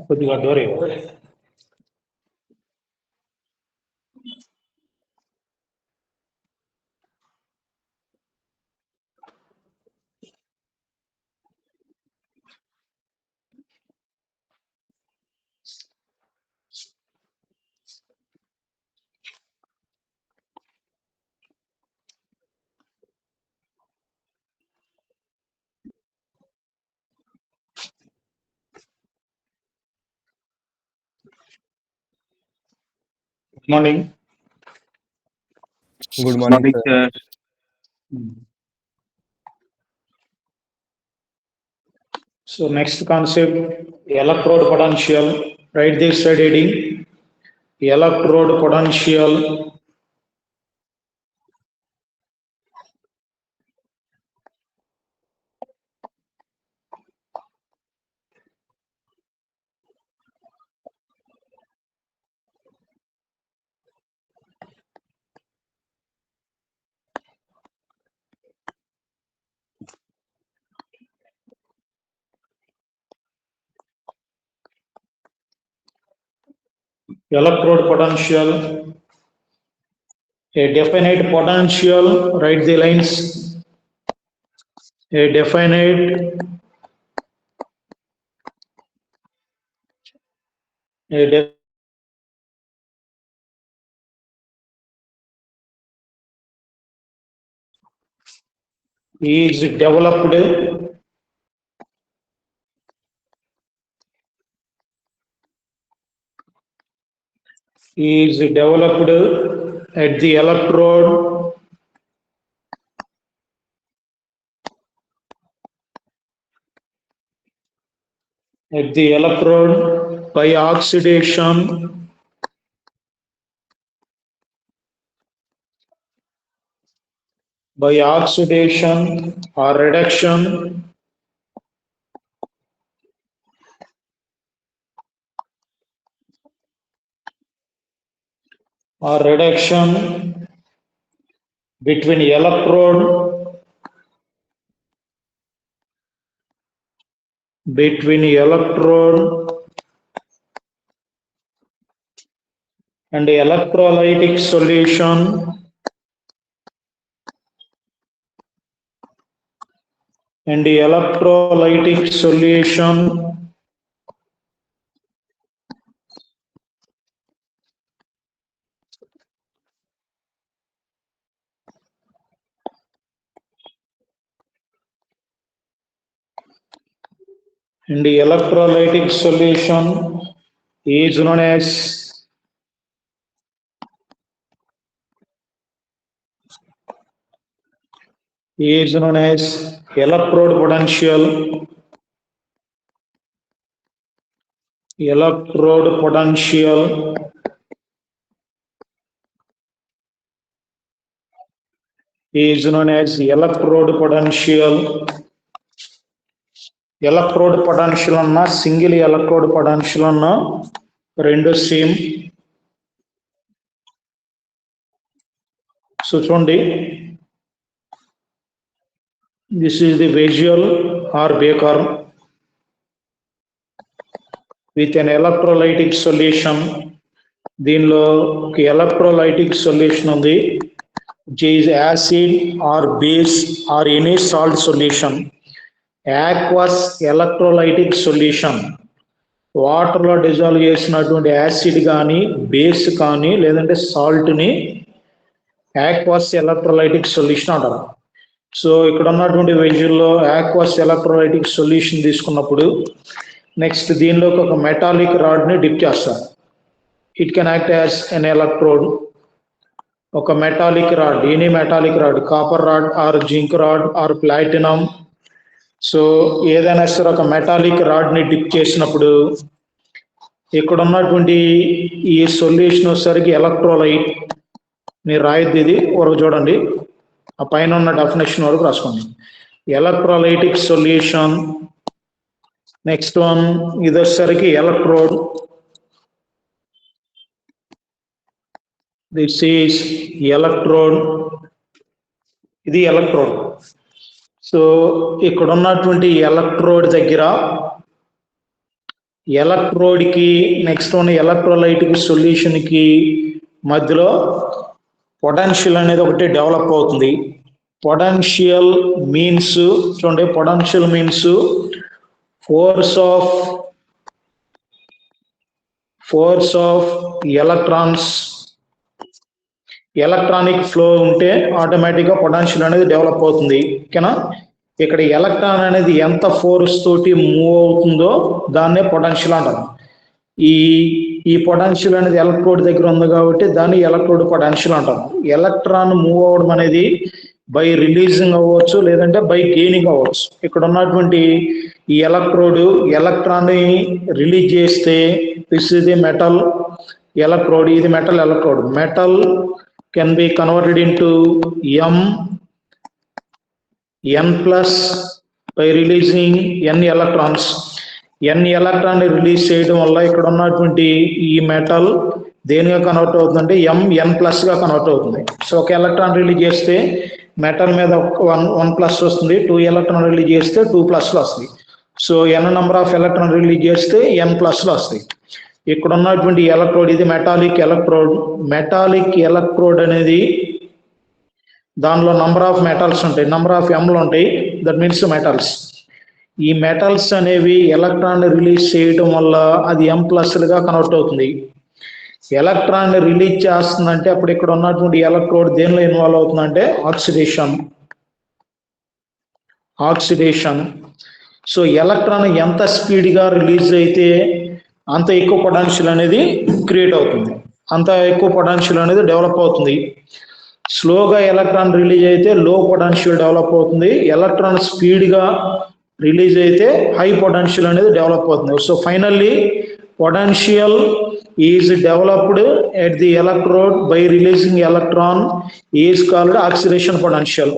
కొద్దిగా door good morning. Good morning, sir. So next concept, electrode potential. Write this side heading. Electrode potential. Electrode potential. A definite potential. Write the lines. A definite. Is developed at the electrode by oxidation or reduction between electrode and electrolytic solution is known as electrode potential. Is known as electrode potential. Electrode potential అన్న single electrode potential అన్న రెండు same. So చూడండి, this is the visual or beaker with an electrolytic solution. దీనిలో ఒక electrolytic solution ఉంది, which is acid or base or any salt solution. aqueous electrolytic solution, వాటర్లో dissolve చేసినటువంటి acid కానీ base కానీ లేదంటే సాల్ట్ని aqueous electrolytic solution అంటారు. సో ఇక్కడ ఉన్నటువంటి వెజ్యూల్లో aqueous electrolytic solution తీసుకున్నప్పుడు నెక్స్ట్ దీనిలోకి ఒక మెటాలిక్ రాడ్ని డిప్ చేస్తారు. It can act as an electrode. ఒక metallic rod, any metallic rod, copper rod or zinc rod or platinum, so ఏదైనా సరే ఒక మెటాలిక్ రాడ్ని డిప్ చేసినప్పుడు ఇక్కడ ఉన్నటువంటి ఈ సొల్యూషన్ వచ్చేసరికి ఎలక్ట్రోలైట్. మీరు రాయద్ది ఇది వరకు చూడండి, ఆ పైన ఉన్న డెఫినేషన్ వరకు రాసుకోండి. Electrolytic solution. నెక్స్ట్ వన్ ఇది వచ్చేసరికి ఎలక్ట్రోడ్. This is electrode. ఇది ఎలక్ట్రోడ్. సో ఇక్కడ ఉన్నటువంటి ఎలక్ట్రోడ్ దగ్గర ఎలక్ట్రోడ్ కి నెక్స్ట్ వన్ ఎలక్ట్రోలైట్ కి సొల్యూషన్ కి మధ్యలో పొటెన్షియల్ అనేది ఒకటి డెవలప్ అవుతుంది. పొటెన్షియల్ మీన్స్ చూడండి, potential means force of electrons. Electronic flow ఉంటే ఆటోమేటిక్ గా పొటెన్షియల్ అనేది డెవలప్ అవుతుంది. ఓకేనా? ఇక్కడ ఎలక్ట్రాన్ అనేది ఎంత ఫోర్స్ తోటి మూవ్ అవుతుందో దాన్నే పొటెన్షియల్ అంటారు. ఈ పొటెన్షియల్ అనేది ఎలక్ట్రోడ్ దగ్గర ఉంది కాబట్టి దాన్ని ఎలక్ట్రోడ్ పొటెన్షియల్ అంటారు. ఎలక్ట్రాన్ మూవ్ అవడం అనేది బై రిలీజింగ్ అవ్వచ్చు, లేదంటే బై గెయినింగ్ అవ్వచ్చు. ఇక్కడ ఉన్నటువంటి ఈ ఎలక్ట్రాన్ ని రిలీజ్ చేస్తే this is the metal electrode, ఇది metal electrode. Metal can be converted into n plus by releasing n electrons. n electron ని రిలీజ్ చేయడం వల్ల ఇక్కడ ఉన్నటువంటి ఈ మెటల్ దేనిగా కన్వర్ట్ అవుతుందంటే n ప్లస్ గా కన్వర్ట్ అవుతుంది. సో ఒక ఎలక్ట్రాన్ రిలీజ్ చేస్తే మెటల్ మీద 1 ప్లస్ వస్తుంది, 2 ఎలక్ట్రాన్ రిలీజ్ చేస్తే 2 ప్లస్లు వస్తాయి. So n number of electron release చేస్తే n ప్లస్లు వస్తాయి. ఇక్కడ ఉన్నటువంటి ఎలక్ట్రోడ్ ఇది మెటాలిక్ ఎలక్ట్రోడ్. మెటాలిక్ ఎలక్ట్రోడ్ అనేది దానిలో నంబర్ ఆఫ్ మెటల్స్ ఉంటాయి, నంబర్ ఆఫ్ ఎంలు ఉంటాయి, దట్ మీన్స్ మెటల్స్. ఈ మెటల్స్ అనేవి ఎలక్ట్రాన్ రిలీజ్ చేయడం వల్ల అది m ప్లస్లుగా కన్వర్ట్ అవుతుంది. ఎలక్ట్రాన్ రిలీజ్ చేస్తుందంటే అప్పుడు ఇక్కడ ఉన్నటువంటి ఎలక్ట్రోడ్ దేనిలో ఇన్వాల్వ్ అవుతుందంటే ఆక్సిడేషన్. సో ఎలక్ట్రాన్ ఎంత స్పీడ్గా రిలీజ్ అయితే అంత ఎక్కువ పొటెన్షియల్ అనేది క్రియేట్ అవుతుంది, అంత ఎక్కువ పొటెన్షియల్ అనేది డెవలప్ అవుతుంది. స్లోగా ఎలక్ట్రాన్ రిలీజ్ అయితే లో పొటెన్షియల్ డెవలప్ అవుతుంది. ఎలక్ట్రాన్ స్పీడ్గా రిలీజ్ అయితే హై పొటెన్షియల్ అనేది డెవలప్ అవుతుంది. So finally potential is developed at the electrode by releasing electron is called oxidation potential.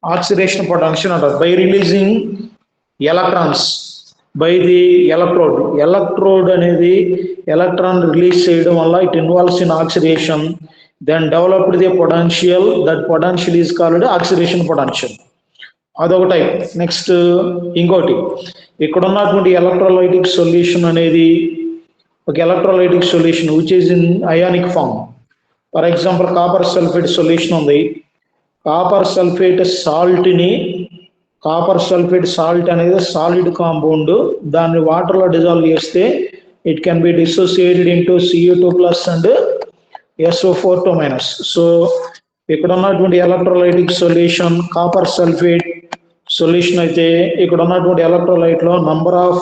Oxidation potential అంటారు. By releasing electrons by the electrode అనేది electron release చేయడం వల్ల it involves in oxidation, then developed the potential. That potential is called oxidation potential. అదొక type. Next ఇంకోటి, ఇక్కడ ఉన్నటువంటి electrolytic solution అనేది ఒక electrolytic solution which is in ionic form. For example copper sulphate solution ఉంది. Copper sulphate salt అనేది solid compound. దాన్ని వాటర్లో డిజాల్వ్ చేస్తే it can be dissociated into Cu2+ and SO4 -. So ఇక్కడ ఉన్నటువంటి electrolytic solution copper sulphate solution అయితే ఇక్కడ ఉన్నటువంటి ఎలక్ట్రోలైట్ లో నంబర్ ఆఫ్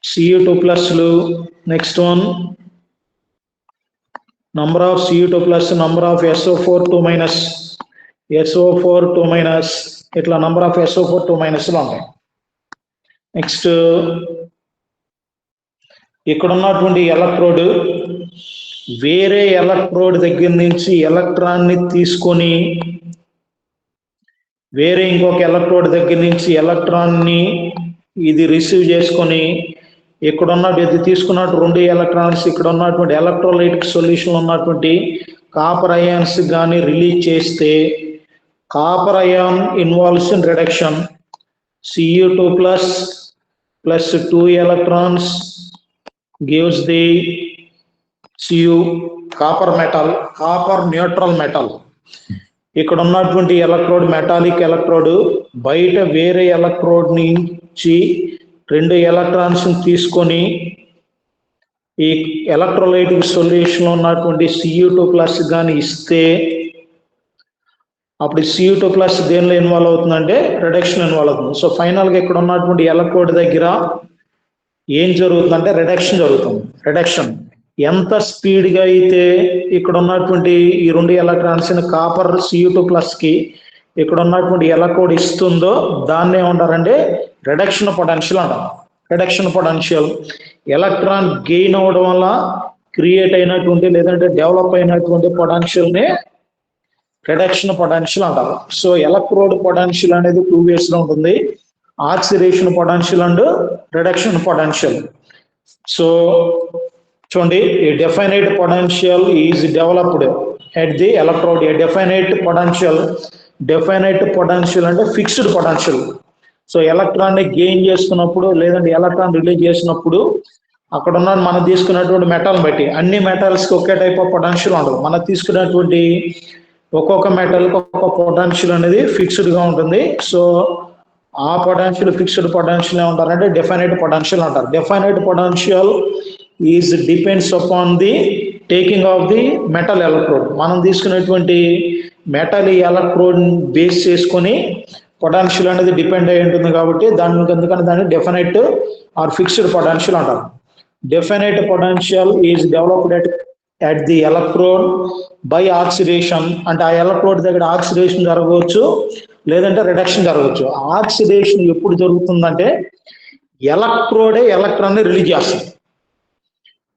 Cu2+లు, next one number of Cu2+, number of SO4 ఇట్లా నంబర్ ఆఫ్ SO4 ఉంటాయి. నెక్స్ట్ ఇక్కడ ఉన్నటువంటి ఎలక్ట్రోడ్ వేరే ఎలక్ట్రోడ్ దగ్గర నుంచి ఎలక్ట్రాన్ ని తీసుకొని వేరే ఇంకొక ఎలక్ట్రోడ్ దగ్గర నుంచి ఎలక్ట్రాన్ ని ఇది రిసీవ్ చేసుకొని ఇక్కడ ఉన్నటువంటి తీసుకున్నట్టు 2 ఎలక్ట్రాన్స్ ఇక్కడ ఉన్నటువంటి ఎలక్ట్రోలైటిక్ సొల్యూషన్ ఉన్నటువంటి కాపర్ అయాన్స్ కానీ రిలీజ్ చేస్తే copper ion involves in reduction. Cu2+ plus 2 electrons gives the Cu copper neutral metal. ఇక్కడ ఉన్నటువంటి ఎలక్ట్రోడ్ మెటాలిక్ ఎలక్ట్రోడ్ బయట వేరే ఎలక్ట్రోడ్ నుంచి 2 ఎలక్ట్రాన్స్ తీసుకొని ఈ ఎలక్ట్రోలైటిక్ సొల్యూషన్ లో ఉన్నటువంటి Cu2+ కానీ ఇస్తే అప్పుడు Cu2+ దేనిలో ఇన్వాల్వ్ అవుతుందంటే రిడక్షన్ ఇన్వాల్వ్ అవుతుంది. సో ఫైనల్ గా ఇక్కడ ఉన్నటువంటి ఎలక్ట్రోడ్ దగ్గర ఏం జరుగుతుందంటే రిడక్షన్ జరుగుతుంది. రిడక్షన్ ఎంత స్పీడ్గా అయితే ఇక్కడ ఉన్నటువంటి ఈ 2 ఎలక్ట్రాన్స్ కాపర్ Cu2+ కి ఇక్కడ ఉన్నటువంటి ఎలక్ట్రోడ్ ఇస్తుందో దాన్ని ఏమంటారంటే రిడక్షన్ పొటెన్షియల్ అంటారు. రిడక్షన్ పొటెన్షియల్ ఎలక్ట్రాన్ గెయిన్ అవడం వల్ల క్రియేట్ అయినటువంటి లేదంటే డెవలప్ అయినటువంటి పొటెన్షియల్ ని రిడక్షన్ పొటెన్షియల్ అంటారు. సో ఎలక్ట్రోడ్ పొటెన్షియల్ అనేది 2 ways లో ఉంటుంది, oxidation potential and reduction potential. So చూడండి, a definite potential is developed at the electrode. A definite potential అంటే ఫిక్స్డ్ పొటెన్షియల్. సో ఎలక్ట్రాన్ని గెయిన్ చేస్తున్నప్పుడు లేదంటే ఎలక్ట్రాన్ రిలీజ్ చేసినప్పుడు అక్కడ ఉన్న మనం తీసుకున్నటువంటి మెటల్ బట్టి అన్ని మెటల్స్కి ఒకే టైప్ ఆఫ్ పొటెన్షియల్ ఉండదు. మనం తీసుకున్నటువంటి ఒక్కొక్క మెటల్కి ఒక్కొక్క పొటెన్షియల్ అనేది ఫిక్స్డ్గా ఉంటుంది. సో ఆ పొటెన్షియల్ ఫిక్స్డ్ పొటెన్షియల్ ఏమంటారంటే డెఫినైట్ పొటెన్షియల్ అంటారు. Definite potential is depends upon the taking of the metal electrode. మనం తీసుకునేటువంటి మెటల్ ఎలక్ట్రోడ్ బేస్ చేసుకొని పొటెన్షియల్ అనేది డిపెండ్ అయి ఉంటుంది కాబట్టి ఎందుకని దాన్ని డెఫినైట్ ఆర్ ఫిక్స్డ్ పొటెన్షియల్ అంటారు. Definite potential is developed at the electrode by oxidation. అంటే ఆ ఎలక్ట్రోడ్ దగ్గర ఆక్సిడేషన్ జరగవచ్చు లేదంటే రిడక్షన్ జరగవచ్చు. ఆక్సిడేషన్ ఎప్పుడు జరుగుతుందంటే ఎలక్ట్రోడే ఎలక్ట్రాన్ని రిలీజ్ చేస్తుంది.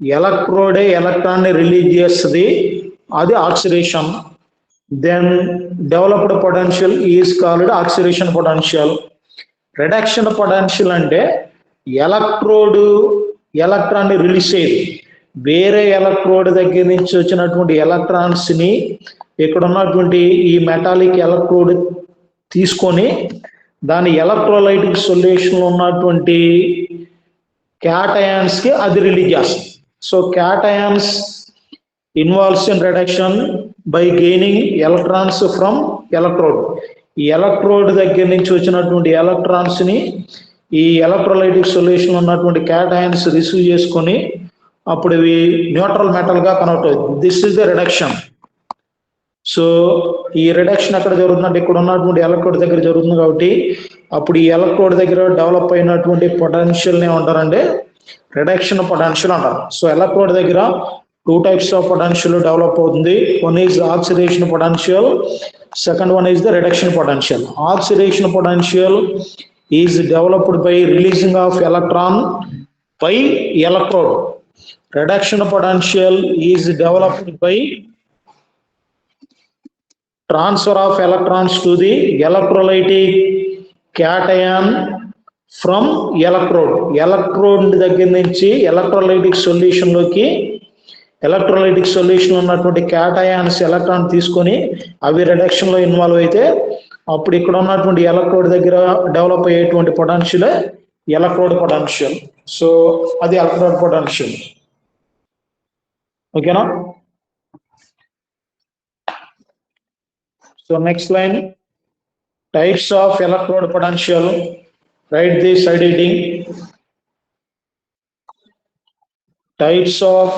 ఎలక్ట్రోడే ఎలక్ట్రాన్ని రిలీజ్ చేస్తుంది, అది oxidation. Then developed potential is called oxidation potential. Reduction potential అంటే ఎలక్ట్రోడ్ ఎలక్ట్రాన్ని రిలీజ్ చేయదు, వేరే ఎలక్ట్రోడ్ దగ్గర నుంచి వచ్చినటువంటి ఎలక్ట్రాన్స్ ని ఇక్కడ ఉన్నటువంటి ఈ మెటాలిక్ ఎలక్ట్రోడ్ తీసుకొని దాని ఎలక్ట్రోలైటిక్ సొల్యూషన్ లో ఉన్నటువంటి క్యాటయాన్స్ కి అది రిలీజ్ చేస్తుంది. So cations involves in reduction by gaining electrons from electrode. ఈ ఎలక్ట్రోడ్ దగ్గర నుంచి వచ్చినటువంటి ఎలక్ట్రాన్స్ ని ఈ ఎలక్ట్రోలైటిక్ సొల్యూషన్ ఉన్నటువంటి క్యాటయాన్స్ రిసీవ్ చేసుకొని అప్పుడు ఇవి న్యూట్రల్ మెటల్ గా కన్వర్ట్ అవుతుంది. This is the reduction. So ఈ రిడక్షన్ ఎక్కడ జరుగుతుందంటే ఇక్కడ ఉన్నటువంటి ఎలక్ట్రోడ్ దగ్గర జరుగుతుంది కాబట్టి అప్పుడు ఈ ఎలక్ట్రోడ్ దగ్గర డెవలప్ అయినటువంటి పొటెన్షియల్ ని ఏమంటారంటే రిడక్షన్ పొటెన్షియల్ అంటారు. సో ఎలక్ట్రోడ్ దగ్గర two types of potential develop అవుతుంది. One is oxidation potential, second one is the reduction potential. Oxidation potential is developed by releasing of electron by electrode. Reduction potential is developed by transfer of electrons to the electrolytic cation from electrode. Electrode దగ్గర నుంచి electrolytic solution లోకి electrolytic solution ఉన్నటువంటి cations electron తీసుకొని అవి reduction లో involve అయితే అప్పుడు ఇక్కడ ఉన్నటువంటి ఎలక్ట్రోడ్ దగ్గర డెవలప్ అయ్యేటువంటి పొటెన్షియల్ ఎలక్ట్రోడ్ పొటెన్షియల్. సో అది electrode potential. Okay, now? So next line, types of electrode potential. Write this side heading. Types of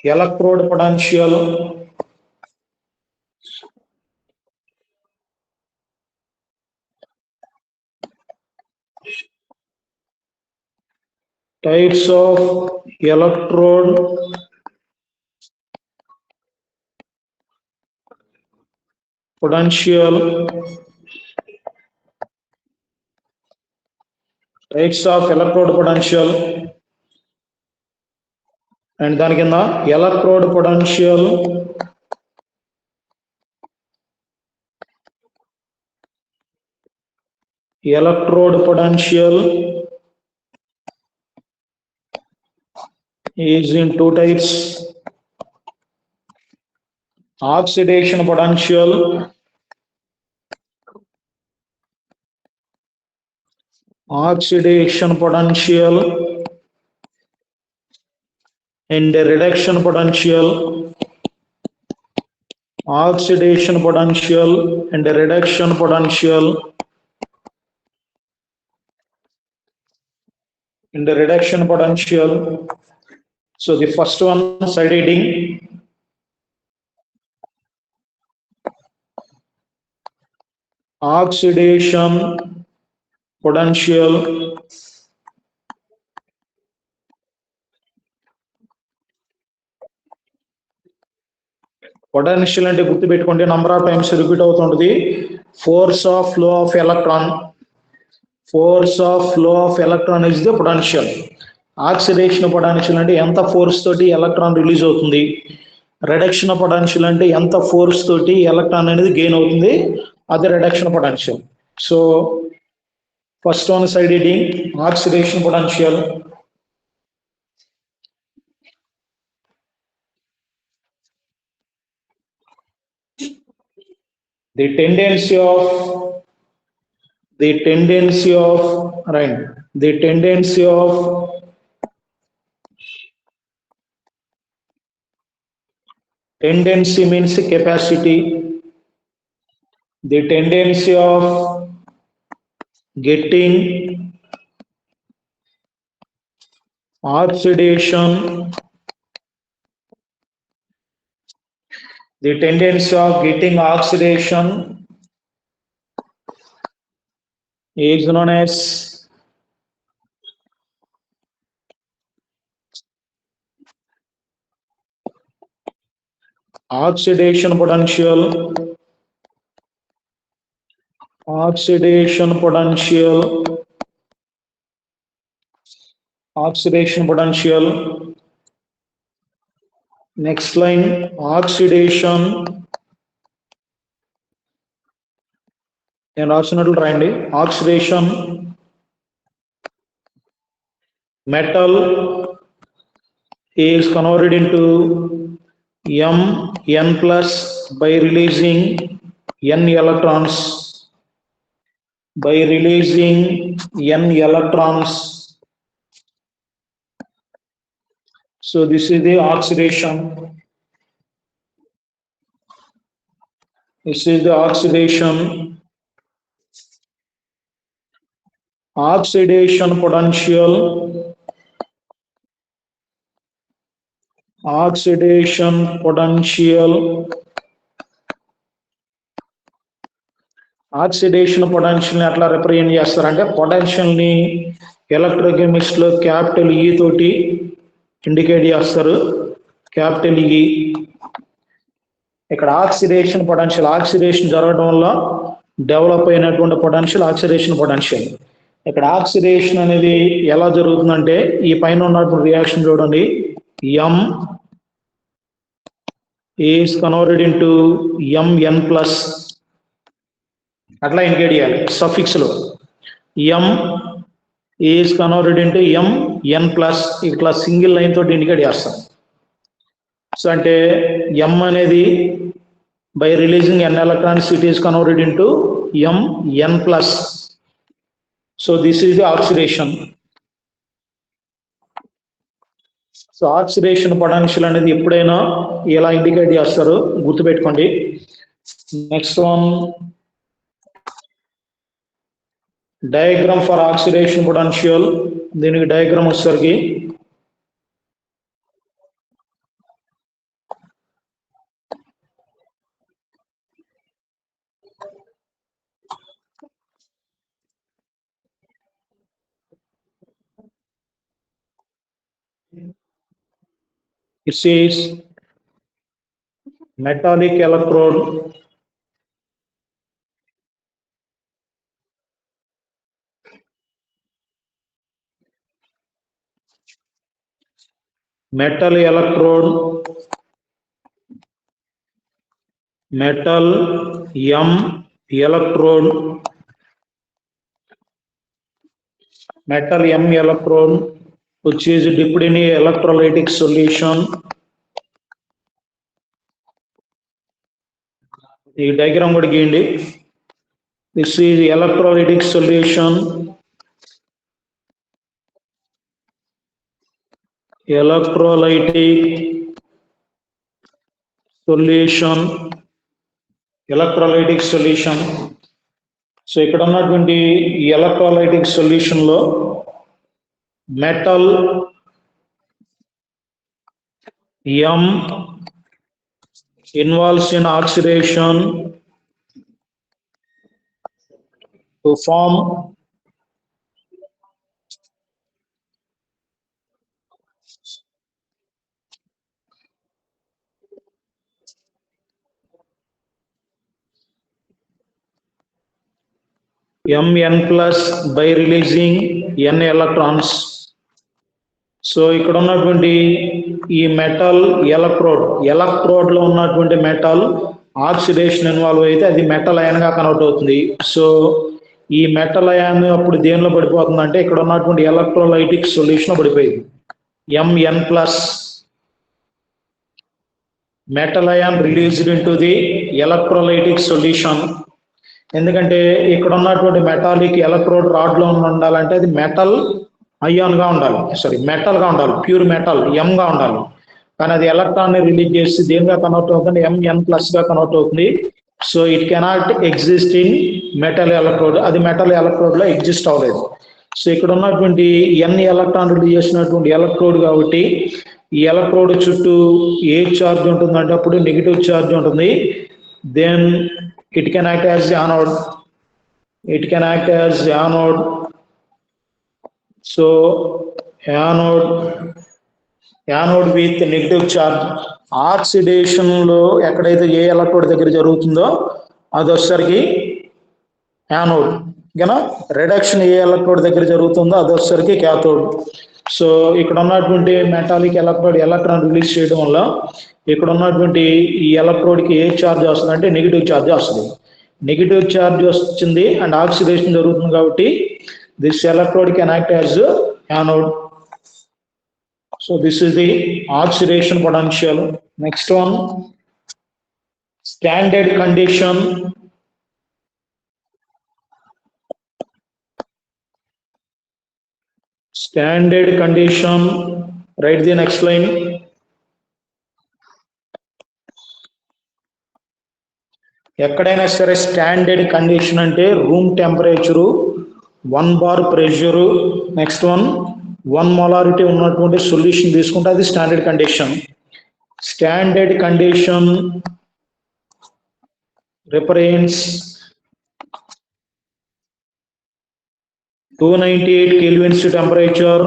electrode potential. Types of electrode potential. Types of electrode potential. And దాని కింద electrode potential is in two types. Oxidation potential and reduction potential. Oxidation potential and reduction potential. In the reduction potential. So the first one, side heading. Oxidation potential potential అంటే గుర్తుపెట్టుకోండి, number of times repeat అవుతుంటుంది. Force of flow of electron. Force of flow of electron is the potential. Oxidation potential అంటే ఎంత force తోటి electron release అవుతుంది. Reduction potential అంటే ఎంత force తోటి ఎలక్ట్రాన్ అనేది గెయిన్ అవుతుంది, అది reduction potential. So first one side heading oxidation potential. The tendency of the tendency of tendency means capacity, the tendency of getting oxidation, the tendency of getting oxidation is known as oxidation potential. Next line, oxidation. నేను రాసినట్లు రాయండి. Oxidation, metal is converted into Mn plus by releasing n electrons. So this is the oxidation. Oxidation potential అట్లా represent చేస్తారంటే potential ని ఎలక్ట్రోకెమిస్ట్ లో capital ఈ తోటి indicate చేస్తారు, capital ఈ. ఇక్కడ ఆక్సిడేషన్ జరగడం వల్ల డెవలప్ అయినటువంటి పొటెన్షియల్ ఆక్సిడేషన్ పొటెన్షియల్. ఇక్కడ ఆక్సిడేషన్ అనేది ఎలా జరుగుతుందంటే ఈ పైన ఉన్నటువంటి రియాక్షన్ చూడండి, M is converted into Mn plus, అట్లా ఇండికేట్ చేయాలి సఫిక్స్ లో. M is converted into Mn plus, ఇట్లా సింగిల్ లైన్ తోటి ఇండికేట్ చేస్తాం. సో అంటే M అనేది by releasing n electrons it is converted into Mn plus. So this is the oxidation. So oxidation potential అనేది ఎప్పుడైనా ఎలా ఇండికేట్ చేస్తారు గుర్తుపెట్టుకోండి. Next one, diagram for oxidation potential. దీనికి డయాగ్రామ్ వచ్చేసరికి it says metallic electrode, metal M electrode which is dipped in a electrolytic solution. ఈ diagram కూడా గీయండి. This is electrolytic solution. Electrolytic solution. So ఇక్కడ ఉన్నటువంటి ఈ ఎలక్ట్రోలైటిక్ సొల్యూషన్ లో metal M involves in oxidation to form Mn plus by releasing n electrons. So ఇక్కడ ఉన్నటువంటి ఈ మెటల్ ఎలక్ట్రోడ్ లో ఉన్నటువంటి మెటల్ ఆక్సిడేషన్ ఇన్వాల్వ్ అయితే అది మెటల్ అయాన్ గా కన్వర్ట్ అవుతుంది. సో ఈ మెటల్ అయాన్ అప్పుడు దేనిలో పడిపోతుంది అంటే ఇక్కడ ఉన్నటువంటి ఎలక్ట్రోలైటిక్ సొల్యూషన్ పడిపోయింది. Mn plus metal ion released into the electrolytic solution. ఎందుకంటే ఇక్కడ ఉన్నటువంటి మెటాలిక్ ఎలక్ట్రోడ్ రాడ్ లో ఉండాలంటే అది మెటల్ అయాన్ గా ఉండాలి, సారీ మెటల్ గా ఉండాలి, ప్యూర్ మెటల్ ఎం గా ఉండాలి. కానీ అది ఎలక్ట్రాన్ ని రిలీజ్ చేసి దేనిగా కన్వర్ట్ అవుతుంది, ఎంఎన్ ప్లస్ గా కన్వర్ట్ అవుతుంది. So it cannot exist in metal electrode, అది మెటల్ ఎలక్ట్రోడ్ లో ఎగ్జిస్ట్ అవ్వలేదు. సో ఇక్కడ ఉన్నటువంటి ఎన్ ఎలక్ట్రాన్ రిలీజ్ చేసినటువంటి ఎలక్ట్రోడ్ కాబట్టి ఈ ఎలక్ట్రోడ్ చుట్టూ ఏ ఛార్జ్ ఉంటుందంటే అప్పుడు నెగిటివ్ ఛార్జ్ ఉంటుంది. Then it can act as anode, it can act as anode. So anode with negative charge. Oxidation లో ఎక్కడైతే ఏ ఎలక్ట్రోడ్ దగ్గర జరుగుతుందో అది వచ్చేసరికి యానోడ్, ఓకేనా. రిడక్షన్ ఏ ఎలక్ట్రోడ్ దగ్గర జరుగుతుందో అది వచ్చేసరికి క్యాథోడ్. సో ఇక్కడ ఉన్నటువంటి మెటాలిక్ ఎలక్ట్రోడ్ ఎలక్ట్రాన్ రిలీజ్ చేయడం వల్ల ఇక్కడ ఉన్నటువంటి ఈ ఎలక్ట్రోడ్ కి ఏ ఛార్జ్ వస్తుంది అంటే నెగిటివ్ ఛార్జ్ వస్తుంది. నెగిటివ్ ఛార్జ్ వచ్చింది అండ్ ఆక్సిడేషన్ జరుగుతుంది కాబట్టి this electrode can act as anode. So this is the oxidation potential. Next one, standard condition. Standard condition, write the next line. ఎక్కడైనా సరే స్టాండర్డ్ కండిషన్ అంటే room temperature, 1 bar pressure, next one 1 molarity ఉన్నటువంటి solution తీసుకుంటే అది standard condition. Standard condition reference 298 kelvins temperature,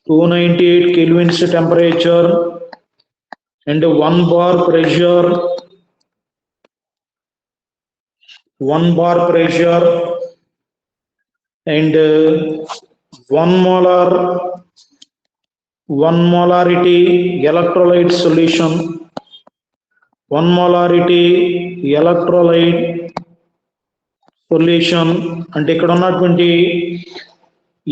298 kelvins temperature and 1 bar pressure, 1 bar pressure and 1 molarity electrolyte solution, 1 molarity electrolyte solution. అంటే ఇక్కడ ఉన్నటువంటి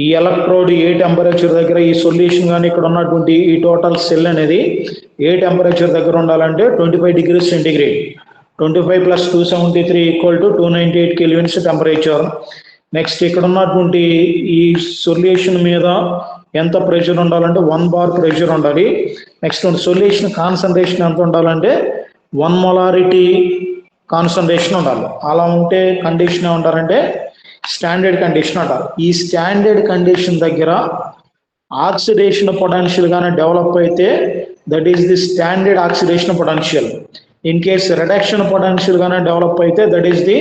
ఈ electrode ఏ temperature దగ్గర ఈ solution కానీ ఇక్కడ ఉన్నటువంటి ఈ టోటల్ సెల్ అనేది ఏ టెంపరేచర్ దగ్గర ఉండాలంటే 25 degrees centigrade. 25 + 273 = 298 kelvins temperature. Next ఇక్కడ ఉన్నటువంటి ఈ సొల్యూషన్ మీద ఎంత ప్రెషర్ ఉండాలంటే 1 bar ప్రెషర్ ఉండాలి. నెక్స్ట్ సొల్యూషన్ కాన్సన్ట్రేషన్ ఎంత ఉండాలంటే 1 molarity కాన్సన్ట్రేషన్ ఉండాలి. అలా ఉంటే కండిషన్ ఏమంటారంటే స్టాండర్డ్ కండిషన్ అంటారు. ఈ స్టాండర్డ్ కండిషన్ దగ్గర ఆక్సిడేషన్ పొటెన్షియల్ గానే డెవలప్ అయితే that is the standard oxidation potential. In case reduction potential గానే డెవలప్ అయితే that is the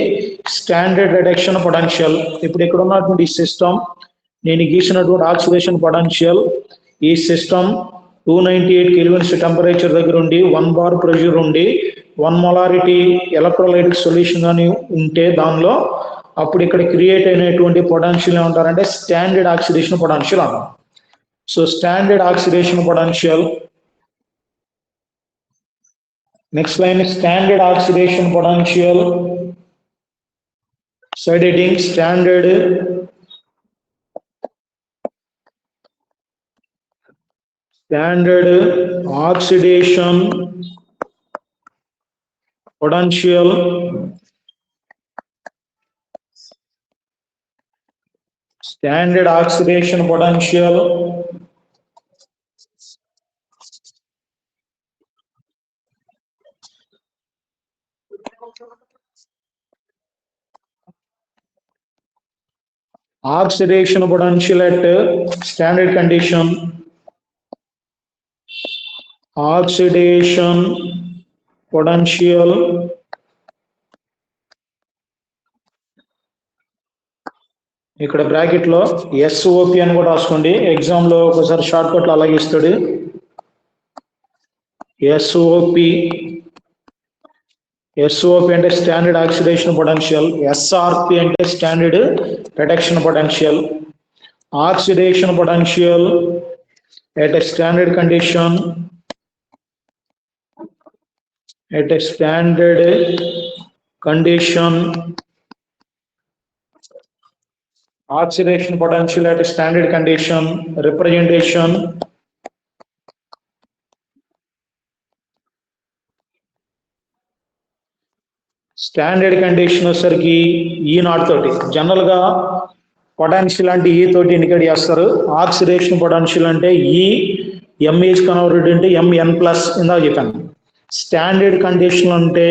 standard reduction potential. ఇప్పుడు ఇక్కడ ఉన్నటువంటి సిస్టమ్ నేను గీసినటువంటి ఆక్సిడేషన్ పొటెన్షియల్, ఈ సిస్టమ్ 298 kelvins టెంపరేచర్ దగ్గర ఉండి 1 bar ప్రెషర్ ఉండి 1 molarity ఎలక్ట్రోలైటిక్ సొల్యూషన్ కానీ ఉంటే దానిలో అప్పుడు ఇక్కడ క్రియేట్ అయినటువంటి పొటెన్షియల్ ఏమంటారంటే స్టాండర్డ్ ఆక్సిడేషన్ పొటెన్షియల్ అంటారు. So standard oxidation potential. Next line standard oxidation potential, side heading standard oxidation potential. Standard oxidation potential. Oxidation potential at standard condition. Oxidation potential ఇక్కడ bracket లో SOP అని కూడా రాసుకోండి. Exam లో ఒకసారి short cut లో అలాగే ఇస్తాడు. SOP అంటే స్టాండర్డ్ ఆక్సిడేషన్ పొటెన్షియల్, SRP అంటే standard reduction potential. Oxidation potential at a standard condition, at a standard condition, oxidation potential at a standard condition, representation standard condition వచ్చేసరికి ఈ నాట్ తోటి జనరల్ గా potential అంటే ఈ తోటి ఇండికేట్ చేస్తారు. ఆక్సిడేషన్ పొటాన్షియల్ అంటే ఈ M is converted into M n plus ఇందాక చెప్పాను. స్టాండర్డ్ కండిషన్ అంటే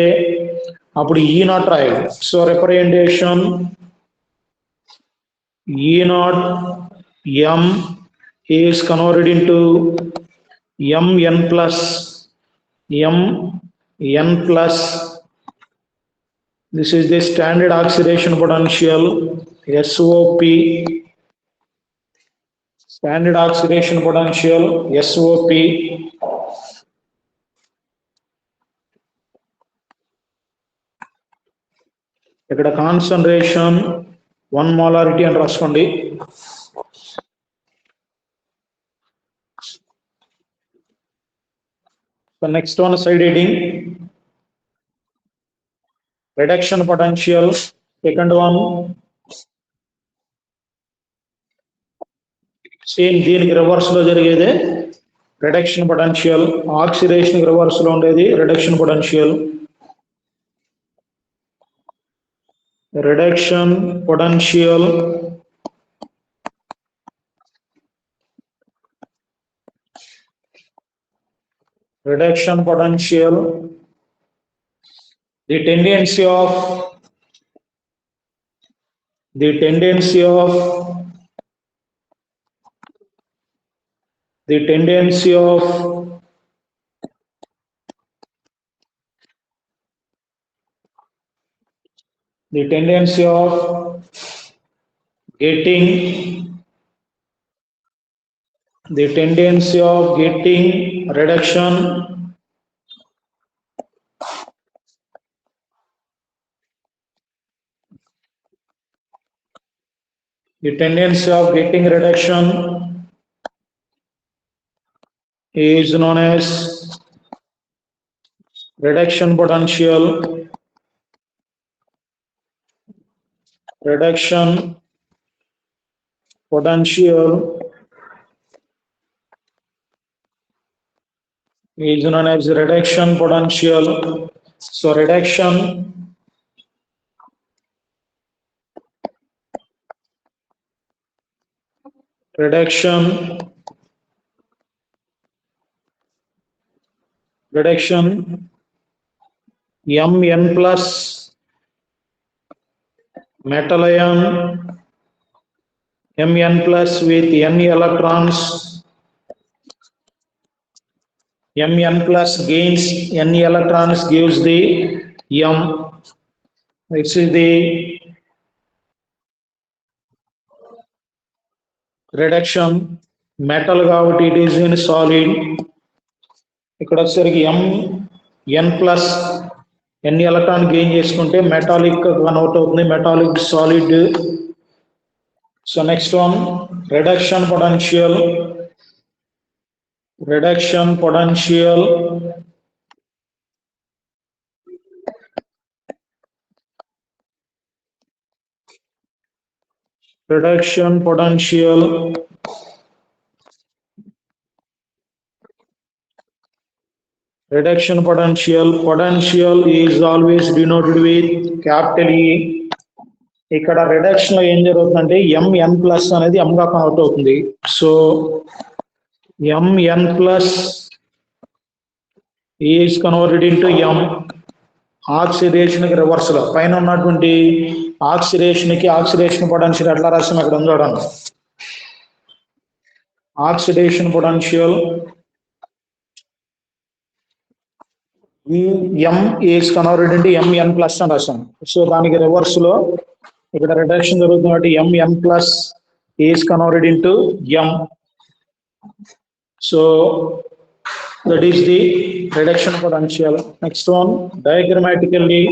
అప్పుడు ఈ నాట్ రాయాలి. So representation E naught M is converted into M n plus M n plus. This is the standard oxidation potential, SOP. Standard oxidation potential, SOP. ఇక్కడ concentration 1 molarity అని రాసుకోండి. So next one, side heading. Reduction potential, second one. Same దీనికి reverse లో జరిగేదే reduction potential. Oxidation reverse లో ఉండేది reduction potential. Reduction potential the tendency of the tendency of getting reduction is known as reduction potential. Reduction potential is known as reduction potential. So reduction Mn plus metal ion, Mn plus with n electrons, Mn plus gains n electrons gives the M. This is the reduction. Metal కాబట్టి it is in solid. ఇక్కడ వచ్చేసరికి Mn plus ఎన్ని electron gain చేసుకుంటే metallic convert అవుతుంది, metallic solid. So next one reduction potential potential is always denoted with capital E. ఇక్కడ reduction లో ఏం జరుగుతుందంటే Mn ప్లస్ అనేది M గా కన్వర్ట్ అవుతుంది. So Mn plus is converted into M. Oxidation కి రివర్స్ లో పైన ఉన్నటువంటి ఆక్సిడేషన్ పొటెన్షియల్ ఎట్లా రాసాం ఇక్కడ చూడండి. Oxidation potential M is converted into Mn plus అని రాసాం. సో దానికి రివర్స్ లో ఇక్కడ రిడక్షన్ జరుగుతుంది కాబట్టి Mn plus is converted into M. So that is the reduction potential. Next one, diagrammatically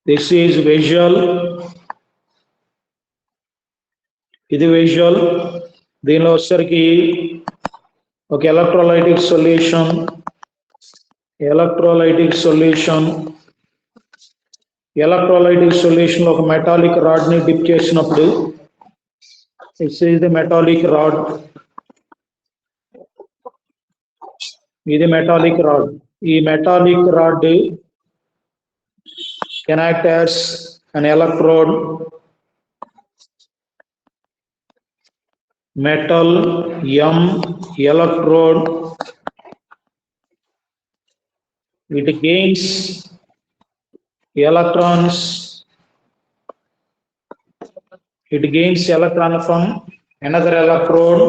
this is visual. ఇది విజువల్. దీనిలో వచ్చేసరికి ఒక ఎలక్ట్రోలైటిక్ సొల్యూషన్ లో ఒక మెటాలిక్ రాడ్ ని డిప్ చేసినప్పుడు this is the metallic rod. ఇది మెటాలిక్ రాడ్. ఈ metallic rod can act as an electrode. Metal M electrode. It gains electrons. It gains electron from another electrode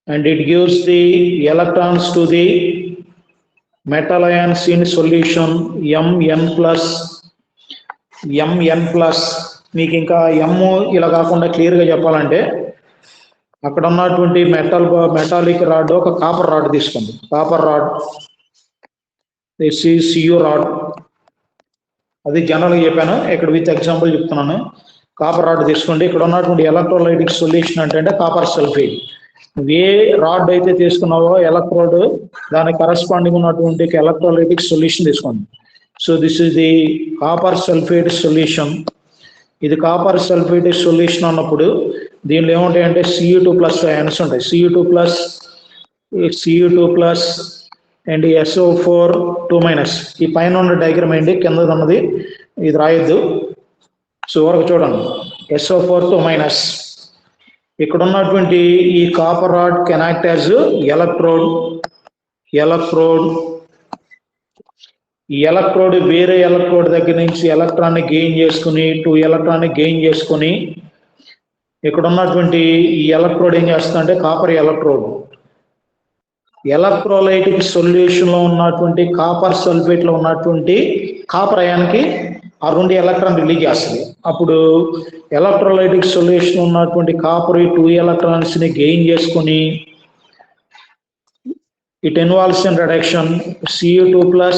and it gives the electrons to the metal ions in solution Mn plus. మీకు ఇంకా M ఇలా కాకుండా క్లియర్గా చెప్పాలంటే అక్కడ ఉన్నటువంటి metallic rod ఒక copper rod తీసుకోండి. Copper rod, this is CU rod. అది జనరల్గా చెప్పాను, ఇక్కడ విత్ ఎగ్జాంపుల్ చెప్తున్నాను. కాపర్ రాడ్ తీసుకోండి. ఇక్కడ ఉన్నటువంటి ఎలక్ట్రోలైటిక్ సొల్యూషన్ అంటే కాపర్ సల్ఫేట్. ఏ రాడ్ అయితే తీసుకున్నావో ఎలక్ట్రోడ్, దానికి కరస్పాండింగ్ ఉన్నటువంటి ఎలక్ట్రోలైటిక్ సొల్యూషన్ తీసుకోండి. So this is the copper sulphate solution. ఇది కాపర్ సల్ఫేట్ సొల్యూషన్ అన్నప్పుడు దీనిలో ఏముంటాయంటే Cu2+ అయాన్స్ ఉంటాయి. Cu2+ and SO4 2-. ఈ పైన ఉన్న డయాగ్రామ్ ఏంటి, కింద ఉన్నది ఇది రాయొద్దు. సో వరకు చూడండి, SO4 2-. ఇక్కడ ఉన్నటువంటి ఈ copper rod can act as electrode. ఈ ఎలక్ట్రోడ్ వేరే ఎలక్ట్రోడ్ దగ్గర నుంచి ఎలక్ట్రాన్ని గెయిన్ చేసుకుని 2 ఎలక్ట్రాన్ని గెయిన్ చేసుకుని ఇక్కడ ఉన్నటువంటి ఈ ఎలక్ట్రోడ్ ఏం చేస్తుందంటే కాపర్ ఎలక్ట్రోడ్ ఎలక్ట్రోలైటిక్ సొల్యూషన్ లో ఉన్నటువంటి కాపర్ సల్ఫేట్ లో ఉన్నటువంటి కాపర్ అయాన్కి ఆ 2 ఎలక్ట్రాన్ రిలీజ్ చేస్తుంది. అప్పుడు ఎలక్ట్రోలైటిక్ సొల్యూషన్ ఉన్నటువంటి కాపర్ 2 ఎలక్ట్రాన్స్ ని గెయిన్ చేసుకుని it involves in reduction. Cu2+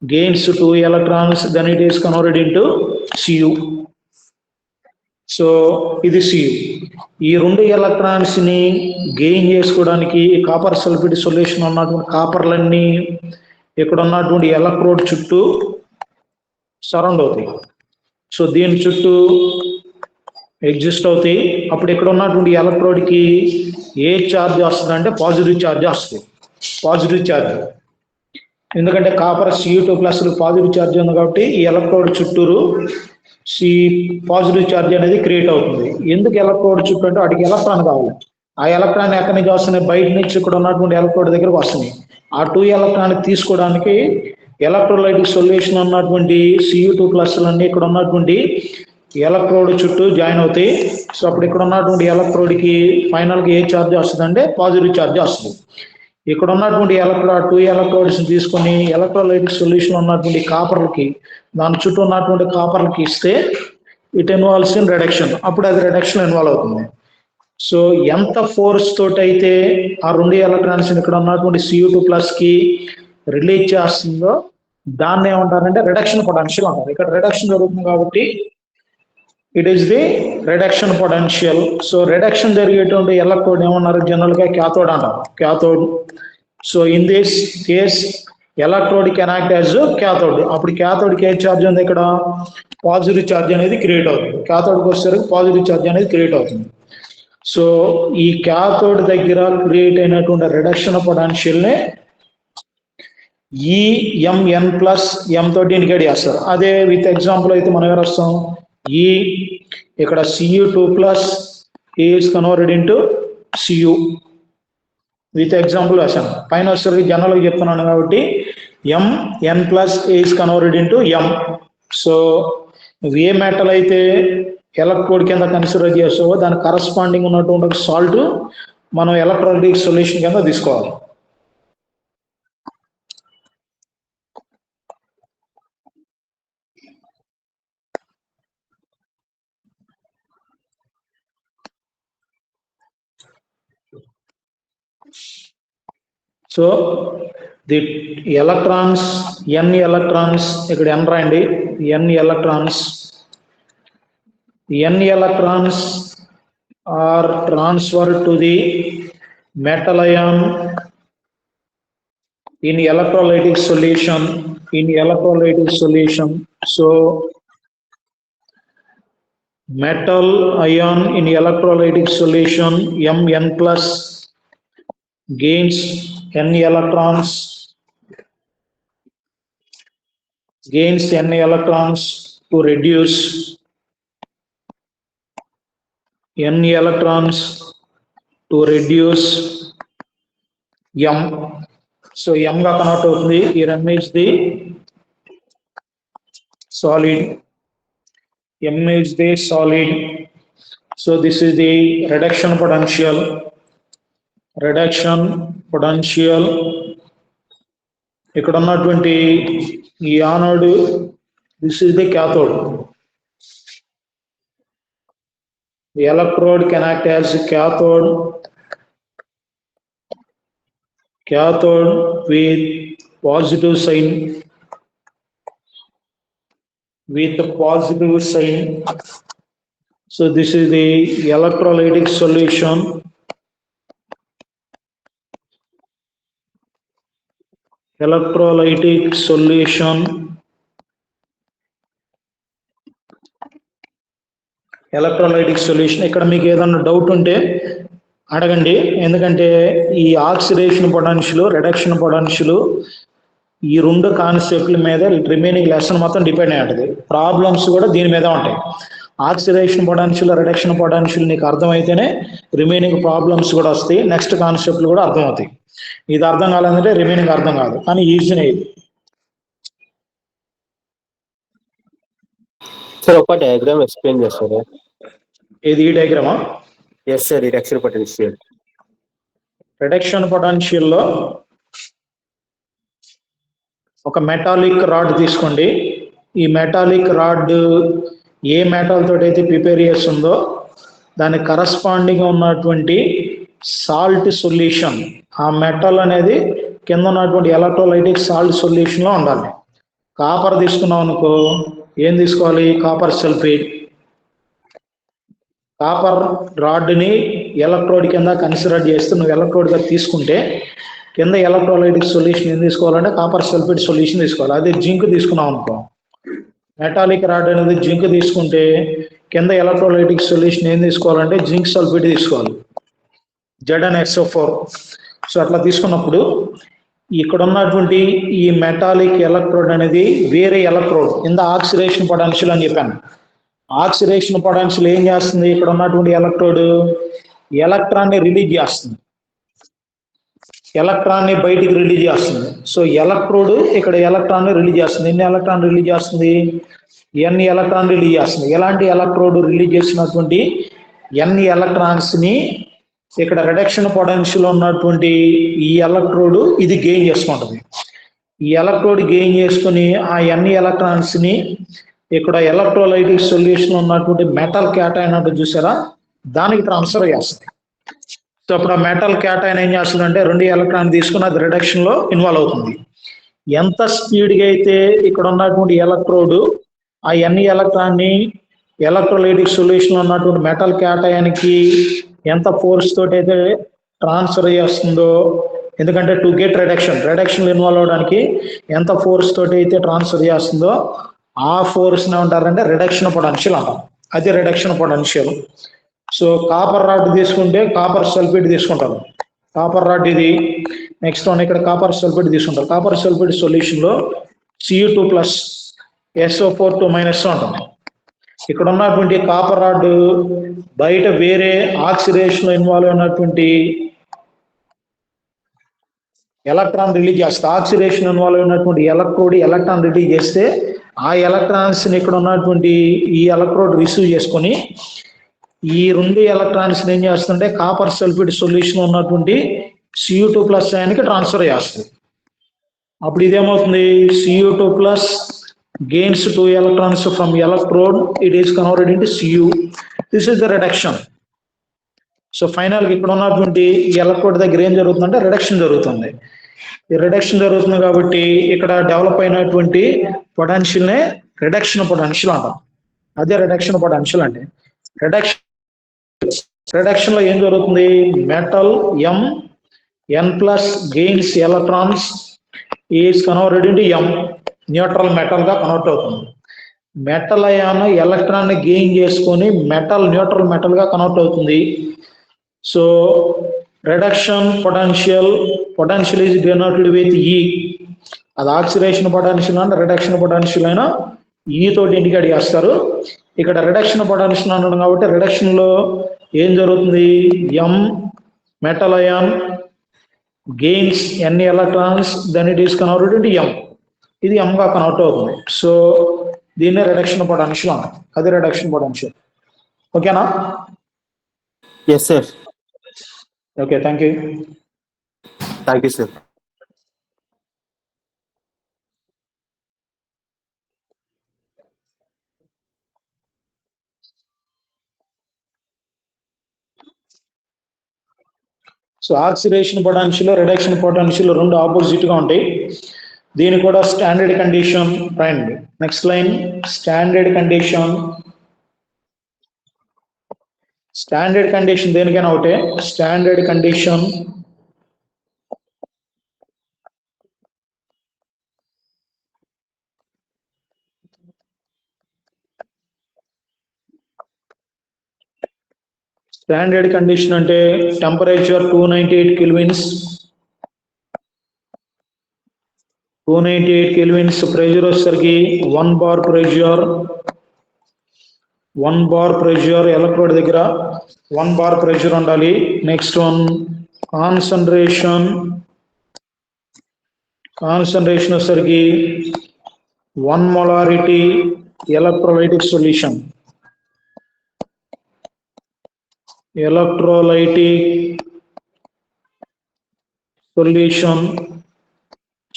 gains 2 electrons, then it is converted into Cu. So ఇది Cu. ఈ 2 ఎలక్ట్రాన్స్ ని గెయిన్ చేసుకోవడానికి కాపర్ సల్ఫేట్ సొల్యూషన్ ఉన్నటువంటి కాపర్లన్నీ ఇక్కడ ఉన్నటువంటి ఎలక్ట్రోడ్ చుట్టూ సరౌండ్ అవుతాయి. సో దీని చుట్టూ ఎగ్జిస్ట్ అవుతాయి. అప్పుడు ఇక్కడ ఉన్నటువంటి ఎలక్ట్రోడ్కి ఏ ఛార్జ్ వస్తుంది అంటే పాజిటివ్ ఛార్జ్ వస్తుంది. పాజిటివ్ ఛార్జ్, ఎందుకంటే కాపర్ Cu2+ పాజిటివ్ ఛార్జ్ ఉంది కాబట్టి ఈ ఎలక్ట్రోడ్ చుట్టూరు పాజిటివ్ ఛార్జ్ అనేది క్రియేట్ అవుతుంది. ఎందుకు ఎలక్ట్రోడ్ చుట్టూ అంటే వాటికి ఎలక్ట్రాన్ కావాలి. ఆ ఎలక్ట్రాన్ ఎక్కడి నుంచి వస్తున్నాయి, బయట నుంచి ఇక్కడ ఉన్నటువంటి ఎలక్ట్రోడ్ దగ్గరకు వస్తున్నాయి. ఆ 2 ఎలక్ట్రాన్ తీసుకోవడానికి ఎలక్ట్రోలైటిక్ సొల్యూషన్ ఉన్నటువంటి Cu2+ అన్ని ఇక్కడ ఉన్నటువంటి ఎలక్ట్రోడ్ చుట్టూ జాయిన్ అవుతాయి. సో అప్పుడు ఇక్కడ ఉన్నటువంటి ఎలక్ట్రోడ్కి ఫైనల్గా ఏ ఛార్జ్ వస్తుంది అంటే పాజిటివ్ ఛార్జ్ వస్తుంది. ఇక్కడ ఉన్నటువంటి 2 ఎలక్ట్రోడ్స్ తీసుకొని ఎలక్ట్రోలైటిక్ సొల్యూషన్ ఉన్నటువంటి కాపర్లకి దాని చుట్టూ ఉన్నటువంటి కాపర్లకి ఇస్తే ఇట్ ఇన్వాల్వ్స్ ఇన్ రిడక్షన్. అప్పుడు అది రిడక్షన్ ఇన్వాల్వ్ అవుతుంది. సో ఎంత ఫోర్స్ తోటి అయితే ఆ 2 ఎలక్ట్రాన్స్ ఇక్కడ ఉన్నటువంటి Cu2+ కి రిలీజ్ చేస్తుందో దాన్ని ఏమంటారంటే రిడక్షన్ పొటెన్షియల్ అంటారు. ఇక్కడ రిడక్షన్ జరుగుతుంది కాబట్టి it is the reduction potential. So reduction జరిగేటువంటి ఎలక్ట్రోడ్ ఏమన్నారు, జనరల్గా క్యాథోడ్ అంటారు. Cathode. So in this case electrode can act as cathode. అప్పుడు క్యాథోడ్కి ఏ ఛార్జ్ ఉంది, ఇక్కడ పాజిటివ్ ఛార్జ్ అనేది క్రియేట్ అవుతుంది. క్యాథోడ్కి వచ్చేసరికి పాజిటివ్ ఛార్జ్ అనేది క్రియేట్ అవుతుంది. సో ఈ క్యాథోడ్ దగ్గర క్రియేట్ అయినటువంటి రిడక్షన్ పొటెన్షియల్ని Mn+M తోటి ఇండికేట్ చేస్తారు. అదే విత్ ఎగ్జాంపుల్ అయితే మనం ఎవరు వస్తాం, ఇక్కడ Cu2+ is converted into Cu with example వేసాను. పైన వచ్చేసరికి జనరల్గా చెప్తున్నాను కాబట్టి Mn+ is converted into M. So A metal అయితే ఎలక్ట్రోడ్ కింద కన్సిడర్ చేస్తావో దాని కరస్పాండింగ్ ఉన్నటువంటి సాల్ట్ మనం ఎలక్ట్రోలైటిక్ సొల్యూషన్ కింద తీసుకోవాలి. So the electrons N electrons, ఇక్కడ N రాయండి, N electrons are transfer to the metal ion in electrolytic solution. So metal ion in electrolytic solution Mn+ gains n electrons, gains n electrons to reduce n electrons to reduce m. So m ga convert అవుతుంది. Here m is the solid, m is the solid. So this is the reduction potential. ఇక్కడ ఉన్నటువంటి ఈ anode, this is the cathode. The electrode can act as cathode with positive sign. So this is the electrolytic solution. ఇక్కడ మీకు ఏదన్నా doubt ఉంటే అడగండి, ఎందుకంటే ఈ ఆక్సిడేషన్ పొటెన్షియల్, రిడక్షన్ పొటెన్షియల్ ఈ రెండు కాన్సెప్ట్ల మీద రిమైనింగ్ లెసన్ మొత్తం డిపెండ్ అయి ఉంటుంది. ప్రాబ్లమ్స్ కూడా దీని మీద ఉంటాయి. ఆక్సిడేషన్ పొటెన్షియల్, రిడక్షన్ పొటెన్షియల్ నీకు అర్థమైతేనే రిమైనింగ్ ప్రాబ్లమ్స్ కూడా వస్తాయి, నెక్స్ట్ కాన్సెప్ట్లు కూడా అర్థమవుతాయి. ఇది అర్థం కాలేదంటే రిమైనింగ్ అర్థం కాదు, కానీ ఈజీనే ఇది. సార్ ఒక డయాగ్రామ్ ఎక్స్ప్లెయిన్ చేస్తారా? ఏది ఈ డయాగ్రామా? Yes sir, reduction potential. Reduction potential లో ఒక మెటాలిక్ రాడ్ తీసుకోండి. ఈ మెటాలిక్ రాడ్ ఏ మెటల్ తోటి అయితే ప్రిపేర్ చేస్తుందో దానికి కరస్పాండింగ్ ఉన్నటువంటి సాల్ట్ సొల్యూషన్, ఆ మెటల్ అనేది కింద ఉన్నటువంటి ఎలక్ట్రోలైటిక్ సాల్ట్ సొల్యూషన్ లో ఉండాలి. కాపర్ తీసుకున్నాం అనుకో, ఏం తీసుకోవాలి? Copper sulphate. కాపర్ రాడ్ ని ఎలక్ట్రోడ్ కింద కన్సిడర్ చేస్తే నువ్వు ఎలక్ట్రోడ్ గా తీసుకుంటే కింద ఎలక్ట్రోలైటిక్ సొల్యూషన్ ఏం తీసుకోవాలంటే కాపర్ సల్ఫేట్ సొల్యూషన్ తీసుకోవాలి. అదే జింక్ తీసుకున్నాం అనుకో, మెటాలిక్ రాడ్ అనేది జింక్ తీసుకుంటే కింద ఎలక్ట్రోలైటిక్ సొల్యూషన్ ఏం తీసుకోవాలంటే జింక్ సల్ఫేట్ తీసుకోవాలి, ZnSO4. సో అట్లా తీసుకున్నప్పుడు ఇక్కడ ఉన్నటువంటి ఈ మెటాలిక్ ఎలక్ట్రోడ్ అనేది వేరే ఎలక్ట్రోడ్ కింద ఆక్సిడేషన్ పొటెన్షియల్ అని చెప్పాను. ఆక్సిడేషన్ పొటెన్షియల్ ఏం చేస్తుంది? ఇక్కడ ఉన్నటువంటి ఎలక్ట్రోడ్ ఎలక్ట్రాన్ ని రిలీజ్ చేస్తుంది, ఎలక్ట్రాన్ ని బయటికి రిలీజ్ చేస్తుంది. సో ఎలక్ట్రోడ్ ఇక్కడ ఎలక్ట్రాన్ ని రిలీజ్ చేస్తుంది. ఎన్ని ఎలక్ట్రాన్ రిలీజ్ చేస్తుంది? n ఎలక్ట్రాన్ రిలీజ్ చేస్తుంది. ఎలాంటి ఎలక్ట్రోడ్ రిలీజ్ చేసినటువంటి n ఎలక్ట్రాన్స్ ని ఇక్కడ రిడక్షన్ పొటెన్షియల్ ఉన్నటువంటి ఈ ఎలక్ట్రోడ్ ఇది గెయిన్ చేసుకుంటుంది. ఈ ఎలక్ట్రోడ్ గెయిన్ చేసుకుని ఆ n ఎలక్ట్రాన్స్ ని ఇక్కడ ఎలక్ట్రోలైటిక్ సొల్యూషన్ ఉన్నటువంటి మెటల్ క్యాటైన్ అంటే చూసారా, దానికి ట్రాన్స్ఫర్ చేస్తుంది. సో అప్పుడు ఆ మెటల్ క్యాటైన్ ఏం చేస్తుంది అంటే రెండు ఎలక్ట్రాన్ తీసుకుని అది రిడక్షన్ లో ఇన్వాల్వ్ అవుతుంది. ఎంత స్పీడ్గా అయితే ఇక్కడ ఉన్నటువంటి ఎలక్ట్రోడ్ ఆ n ఎలక్ట్రాన్ ని ఎలక్ట్రోలైటిక్ సొల్యూషన్ ఉన్నటువంటి మెటల్ క్యాటైన్కి ఎంత ఫోర్స్ తోటి అయితే ట్రాన్స్ఫర్ చేస్తుందో, ఎందుకంటే టు గెట్ రిడక్షన్ ఇన్వాల్వ్ అవడానికి ఎంత ఫోర్స్ తోటి అయితే ట్రాన్స్ఫర్ చేస్తుందో ఆ ఫోర్స్ ఏమంటారంటే రిడక్షన్ పొటెన్షియల్ అంటారు. అది reduction potential. So copper rod తీసుకుంటే కాపర్ సల్ఫేట్ తీసుకుంటారు. కాపర్ రాడ్ ఇది. నెక్స్ట్ వన్ ఇక్కడ కాపర్ సల్ఫేట్ తీసుకుంటారు. కాపర్ సల్ఫేట్ సొల్యూషన్ లో Cu2+ SO4 2- ఉంటుంది. ఇక్కడ ఉన్నటువంటి కాపర్ రాడ్ బయట వేరే ఆక్సిడేషన్ లో ఇన్వాల్వ్ అయినటువంటి ఎలక్ట్రాన్ రిలీజ్ చేస్తే, ఆక్సిడేషన్ ఇన్వాల్వ్ అయినటువంటి ఎలక్ట్రోడ్ ఎలక్ట్రాన్ రిలీజ్ చేస్తే ఆ ఎలక్ట్రాన్స్ ని ఇక్కడ ఉన్నటువంటి ఈ ఎలక్ట్రోడ్ రిసీవ్ చేసుకొని ఈ రెండు ఎలక్ట్రాన్స్ ఏం చేస్తుంటే కాపర్ సల్ఫేట్ సొల్యూషన్ ఉన్నటువంటి Cu2+ అయానికి ట్రాన్స్ఫర్ చేస్తుంది. అప్పుడు ఇదేమవుతుంది? Cu2+ gains 2 electrons from electrode, it is converted into Cu. This is the reduction. So final ఇక్కడ ఉన్నటువంటి ఈ ఎలక్ట్రోడ్ దగ్గర ఏం జరుగుతుందంటే రిడక్షన్ జరుగుతుంది. ఈ రిడక్షన్ జరుగుతుంది కాబట్టి ఇక్కడ డెవలప్ అయినటువంటి పొటెన్షియల్ నే రిడక్షన్ పొటెన్షియల్ అంటాం. అదే రిడక్షన్ పొటెన్షియల్ అంటే. రిడక్షన్ లో ఏం జరుగుతుంది? Metal n+ gains electrons is converted into m, neutral metal గా కన్వర్ట్ అవుతుంది. మెటల్ అయాన్ ఎలక్ట్రాన్ ని గెయిన్ చేసుకొని మెటల్ న్యూట్రల్ మెటల్ గా కన్వర్ట్ అవుతుంది. So reduction potential is denoted with E. అది oxidation potential and reduction potential అయినా ఈ తోటి ఇండికేట్ చేస్తారు. ఇక్కడ రిడక్షన్ పొటెన్షియల్ అన్నాడు కాబట్టి రిడక్షన్ లో ఏం జరుగుతుంది, M metal ion gains n electrons then it is converted into M, ఇది ఎం గా కన్వర్ట్ అవుతుంది. సో దీన్నే రిడక్షన్ పొటెన్షియల్ అంటారు, అది రిడక్షన్ పొటెన్షియల్. ఓకేనా? Yes, sir. Okay, thank you. Thank you, sir. So oxidation potential reduction potential రెండు opposite గా ఉంటాయి. దీని కూడా స్టాండర్డ్ కండిషన్ రాయండి. Next line standard condition. Standard condition దేనికైనా ఒకటే. స్టాండర్డ్ కండిషన్ స్టాండర్డ్ కండిషన్ అంటే టెంపరేచర్ 298 కెల్విన్స్, 298 కెల్విన్స్, ప్రెషర్ వచ్చేసరికి 1 bar pressure, 1 bar pressure electrode దగ్గర 1 బార్ ప్రెషర్ ఉండాలి. నెక్స్ట్ వన్ కాన్సన్ట్రేషన్ వచ్చేసరికి 1 molarity electrolytic solution,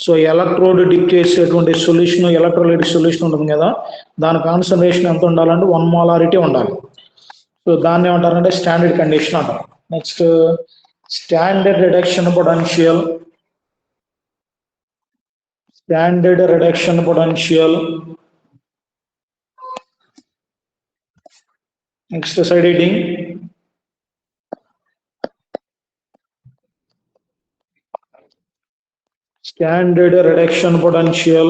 so electrode dip చేసేటువంటి solution electrolytic solution ఉంటుంది కదా, దాని కాన్సన్ట్రేషన్ ఎంత ఉండాలంటే 1 మొలారిటీ ఉండాలి. సో దాన్ని ఏమంటారంటే స్టాండర్డ్ కండిషన్ అంటారు. Next standard reduction potential. Standard reduction potential. Next side heating. Standard reduction potential.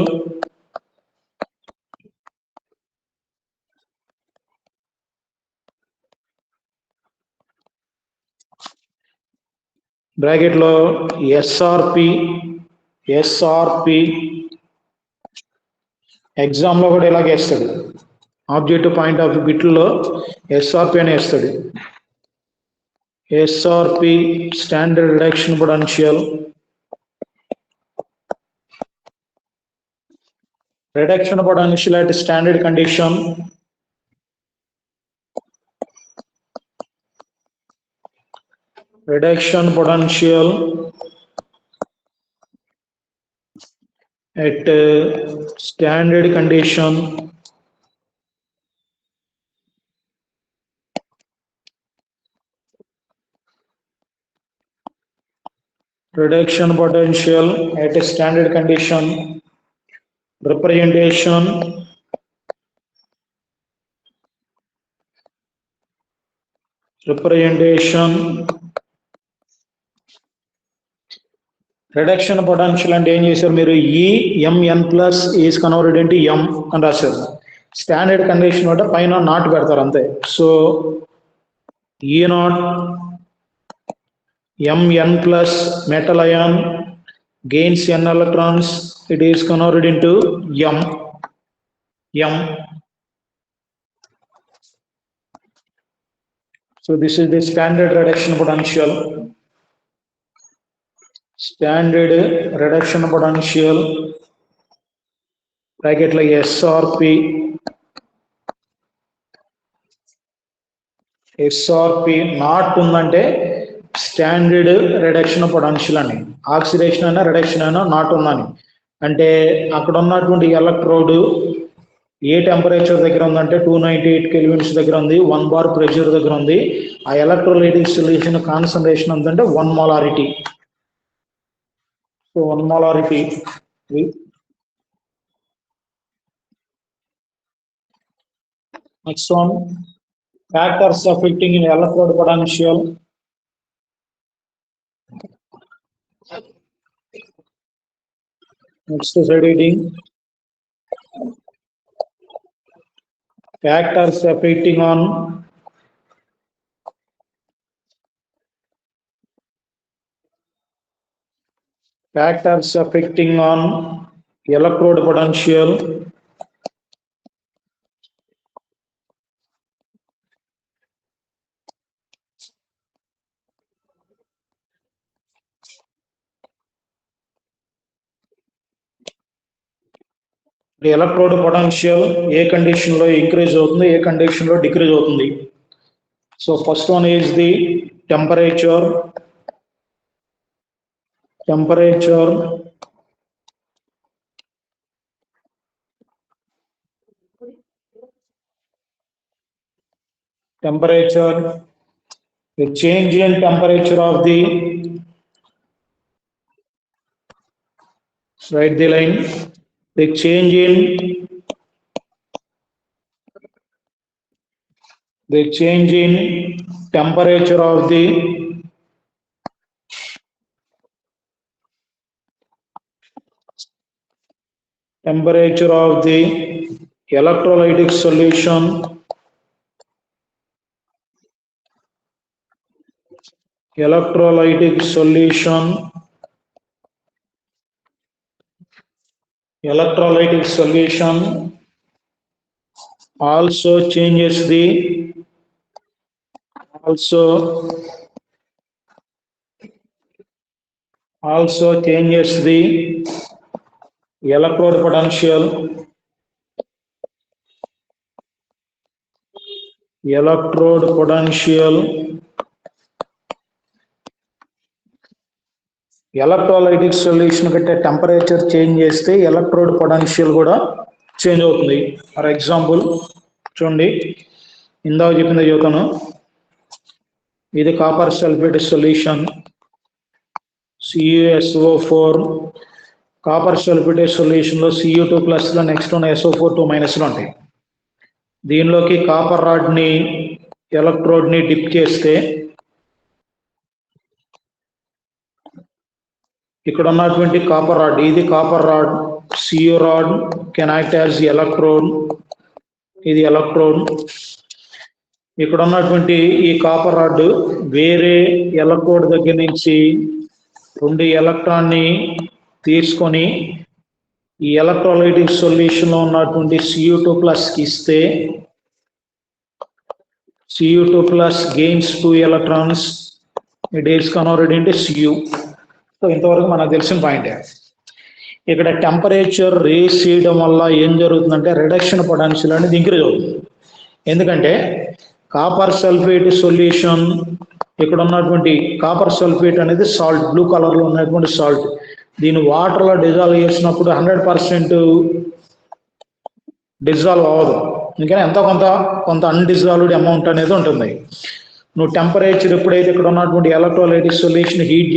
Bracket లో ఎస్ఆర్పి ఎగ్జామ్ లో కూడా ఇలాగే వేస్తాడు. ఆబ్జెక్టివ్ పాయింట్ ఆఫ్ బిట్లో ఎస్ఆర్పి అని వేస్తాడు. SRP standard reduction potential. Reduction potential at standard condition. Reduction potential at standard condition. Reduction potential at a standard condition. Representation. Reduction potential అంటే ఏం చేశారు మీరు, M n plus is converted into M అని రాశారు. Standard condition అంటే పైన not పెడతారు అంతే. సో ఈ not M n plus metal ion gains n electrons, it is converted into m. So this is the standard reduction potential. Standard reduction potential bracket like SRP not ఉందంటే standard reduction potential అని. Oxidation అయినా reduction అయినా not ఉందని అంటే అక్కడ ఉన్నటువంటి electrode ఏ temperature దగ్గర ఉందంటే 298 కెల్విన్స్ దగ్గర ఉంది, 1 బార్ ప్రెషర్ దగ్గర ఉంది. ఆ ఎలక్ట్రోలైటిక్ సొల్యూషన్ కాన్సన్ట్రేషన్ ఎంతంటే 1 molarity. So 1 molarity. Next one factors affecting in electrode potential. Next slide reading. Factors affecting on Factors affecting on electrode potential. Electrode potential A condition లో increase అవుతుంది, ఏ condition లో decrease అవుతుంది. So first one is the temperature. Temperature the change in temperature of the, write the line, the change in temperature of the electrolytic solution also changes the electrode potential. Electrolytic solution కంటే temperature change చేస్తే electrode potential కూడా change అవుతుంది. For example చూడండి, ఇందాక చెప్పింది చెబుతాను. ఇది copper sulphate solution CuSO4. Copper sulphate solution లో Cu2+ లో నెక్స్ట్ ఉన్న SO4 2- ఉంటాయి. దీనిలోకి కాపర్ రాడ్ ని ఎలక్ట్రోడ్ ని డిప్ చేస్తే ఇక్కడ ఉన్నటువంటి కాపర్ రాడ్, ఇది copper rod, Cu rod can act as electrode. ఇది ఎలక్ట్రోడ్. ఇక్కడ ఉన్నటువంటి ఈ కాపర్ రాడ్ వేరే ఎలక్ట్రోడ్ దగ్గర నుంచి 2 ఎలక్ట్రాన్ ని తీసుకొని ఈ ఎలక్ట్రోలైటిక్ సొల్యూషన్ లో ఉన్నటువంటి Cu2+ కి ఇస్తే Cu2+ gains 2 electrons. It is converted into Cu. So ఇంతవరకు మనకు తెలిసిన పాయింట్. ఇక్కడ టెంపరేచర్ రేస్ చేయడం వల్ల ఏం జరుగుతుందంటే రిడక్షన్ పొటెన్షియల్ అనేది ఇంక్రీజ్ అవుతుంది. ఎందుకంటే కాపర్ సల్ఫేట్ సొల్యూషన్, ఇక్కడ ఉన్నటువంటి కాపర్ సల్ఫేట్ అనేది సాల్ట్, బ్లూ కలర్ లో ఉన్నటువంటి సాల్ట్. దీన్ని వాటర్ లో డిజాల్వ్ చేసినప్పుడు 100% డిజాల్వ్ అవ్వదు. అందుకని ఎంతో కొంత అన్డిజాల్వ్డ్ అమౌంట్ అనేది ఉంటుంది. నువ్వు టెంపరేచర్ ఎప్పుడైతే ఇక్కడ ఉన్నటువంటి ఎలక్ట్రోలైటిక్ సొల్యూషన్ హీట్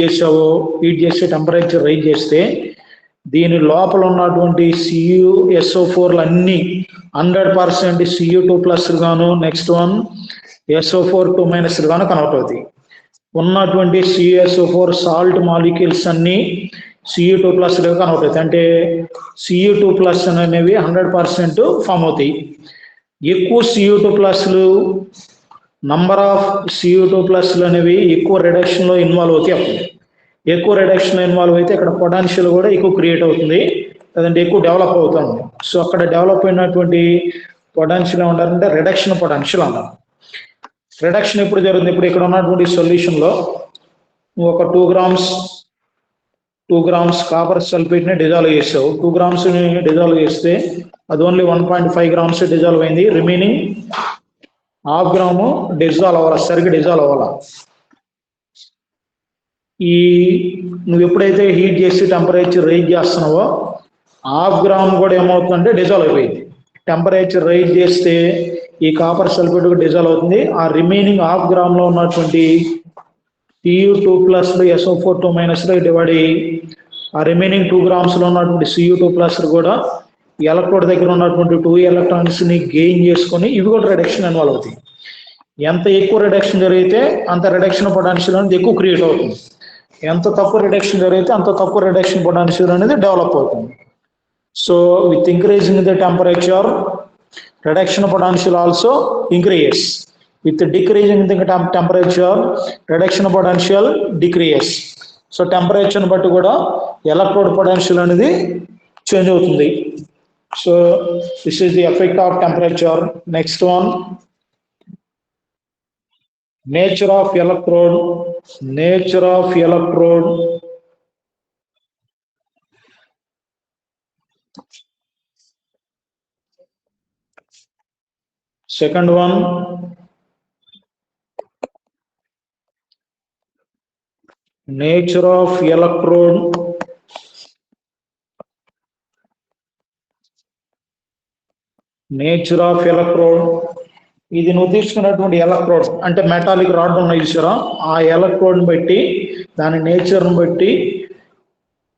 చేసి టెంపరేచర్ రైజ్ చేస్తే దీని లోపల ఉన్నటువంటి CuSO4 అన్ని 100% Cu2+ గాను, నెక్స్ట్ వన్ SO4 2- గాను కన్వర్ట్ అవుతాయి. ఉన్నటువంటి CuSO4 సాల్ట్ మాలిక్యూల్స్ అన్ని Cu2+ కన్వర్ట్ అవుతాయి. అంటే Cu2+ అనేవి 100% ఫామ్ అవుతాయి. ఎక్కువ Cu2+లు, నంబర్ ఆఫ్ Cu2+ అనేవి ఎక్కువ రిడక్షన్ లో ఇన్వాల్వ్ అవుతాయి. అప్పుడు ఎక్కువ రిడక్షన్ లో ఇన్వాల్వ్ అయితే ఇక్కడ పొటెన్షియల్ కూడా ఎక్కువ క్రియేట్ అవుతుంది, లేదంటే ఎక్కువ డెవలప్ అవుతుంది. సో అక్కడ డెవలప్ అయినటువంటి పొటెన్షియల్ ఏమంటారంటే రిడక్షన్ పొటెన్షియల్ అంటారు. రిడక్షన్ ఎప్పుడు జరుగుతుంది? ఇప్పుడు ఇక్కడ ఉన్నటువంటి సొల్యూషన్ లో ఒక 2 grams కాపర్ సల్ఫేట్ ని డిజాల్వ్ చేసావు. 2 grams ని డిజాల్వ్ చేస్తే అది ఓన్లీ 1.5 grams డిజాల్వ్ అయింది. రిమైనింగ్ 1/2 gram డిజాల్వ్ అవ్వాలి, సరిగ్గా డిజాల్వ్ అవ్వాలి. నువ్వు ఎప్పుడైతే హీట్ చేసి టెంపరేచర్ రైజ్ చేస్తున్నావో 1/2 gram కూడా ఏమవుతుందంటే డిజాల్వ్ అయిపోయింది. టెంపరేచర్ రైజ్ చేస్తే ఈ కాపర్ సల్ఫేట్ డిజాల్వ్ అవుతుంది. ఆ రిమైనింగ్ 1/2 gram లో ఉన్నటువంటి Cu2+ SO4 2- డివైడ్ అయ్యి ఆ రిమైనింగ్ 2 grams లో ఉన్నటువంటి Cu2+ కూడా ఎలక్ట్రోడ్ దగ్గర ఉన్నటువంటి 2 electrons ని గెయిన్ చేసుకొని ఇవి కూడా రిడక్షన్ ఇన్వాల్వ్ అవుతాయి. ఎంత ఎక్కువ రిడక్షన్ జరిగితే అంత రిడక్షన్ పొటెన్షియల్ అనేది ఎక్కువ క్రియేట్ అవుతుంది. ఎంత తక్కువ రిడక్షన్ జరిగితే అంత తక్కువ రిడక్షన్ పొటెన్షియల్ అనేది డెవలప్ అవుతుంది. So with increasing the temperature, reduction potential also increases. With decreasing the temperature, reduction potential decreases. So temperature బట్టి కూడా ఎలక్ట్రోడ్ పొటెన్షియల్ అనేది చేంజ్ అవుతుంది. So this is the effect of temperature. Next one, nature of electrode. Nature of electrode. Second one, nature of electrode. Nature of electrode. ఇది నువ్వు తీసుకున్నటువంటి electrode అంటే metallic rod ఉన్నాయి చూసారా, ఆ ఎలక్ట్రోడ్ని బట్టి దాని నేచర్ని బట్టి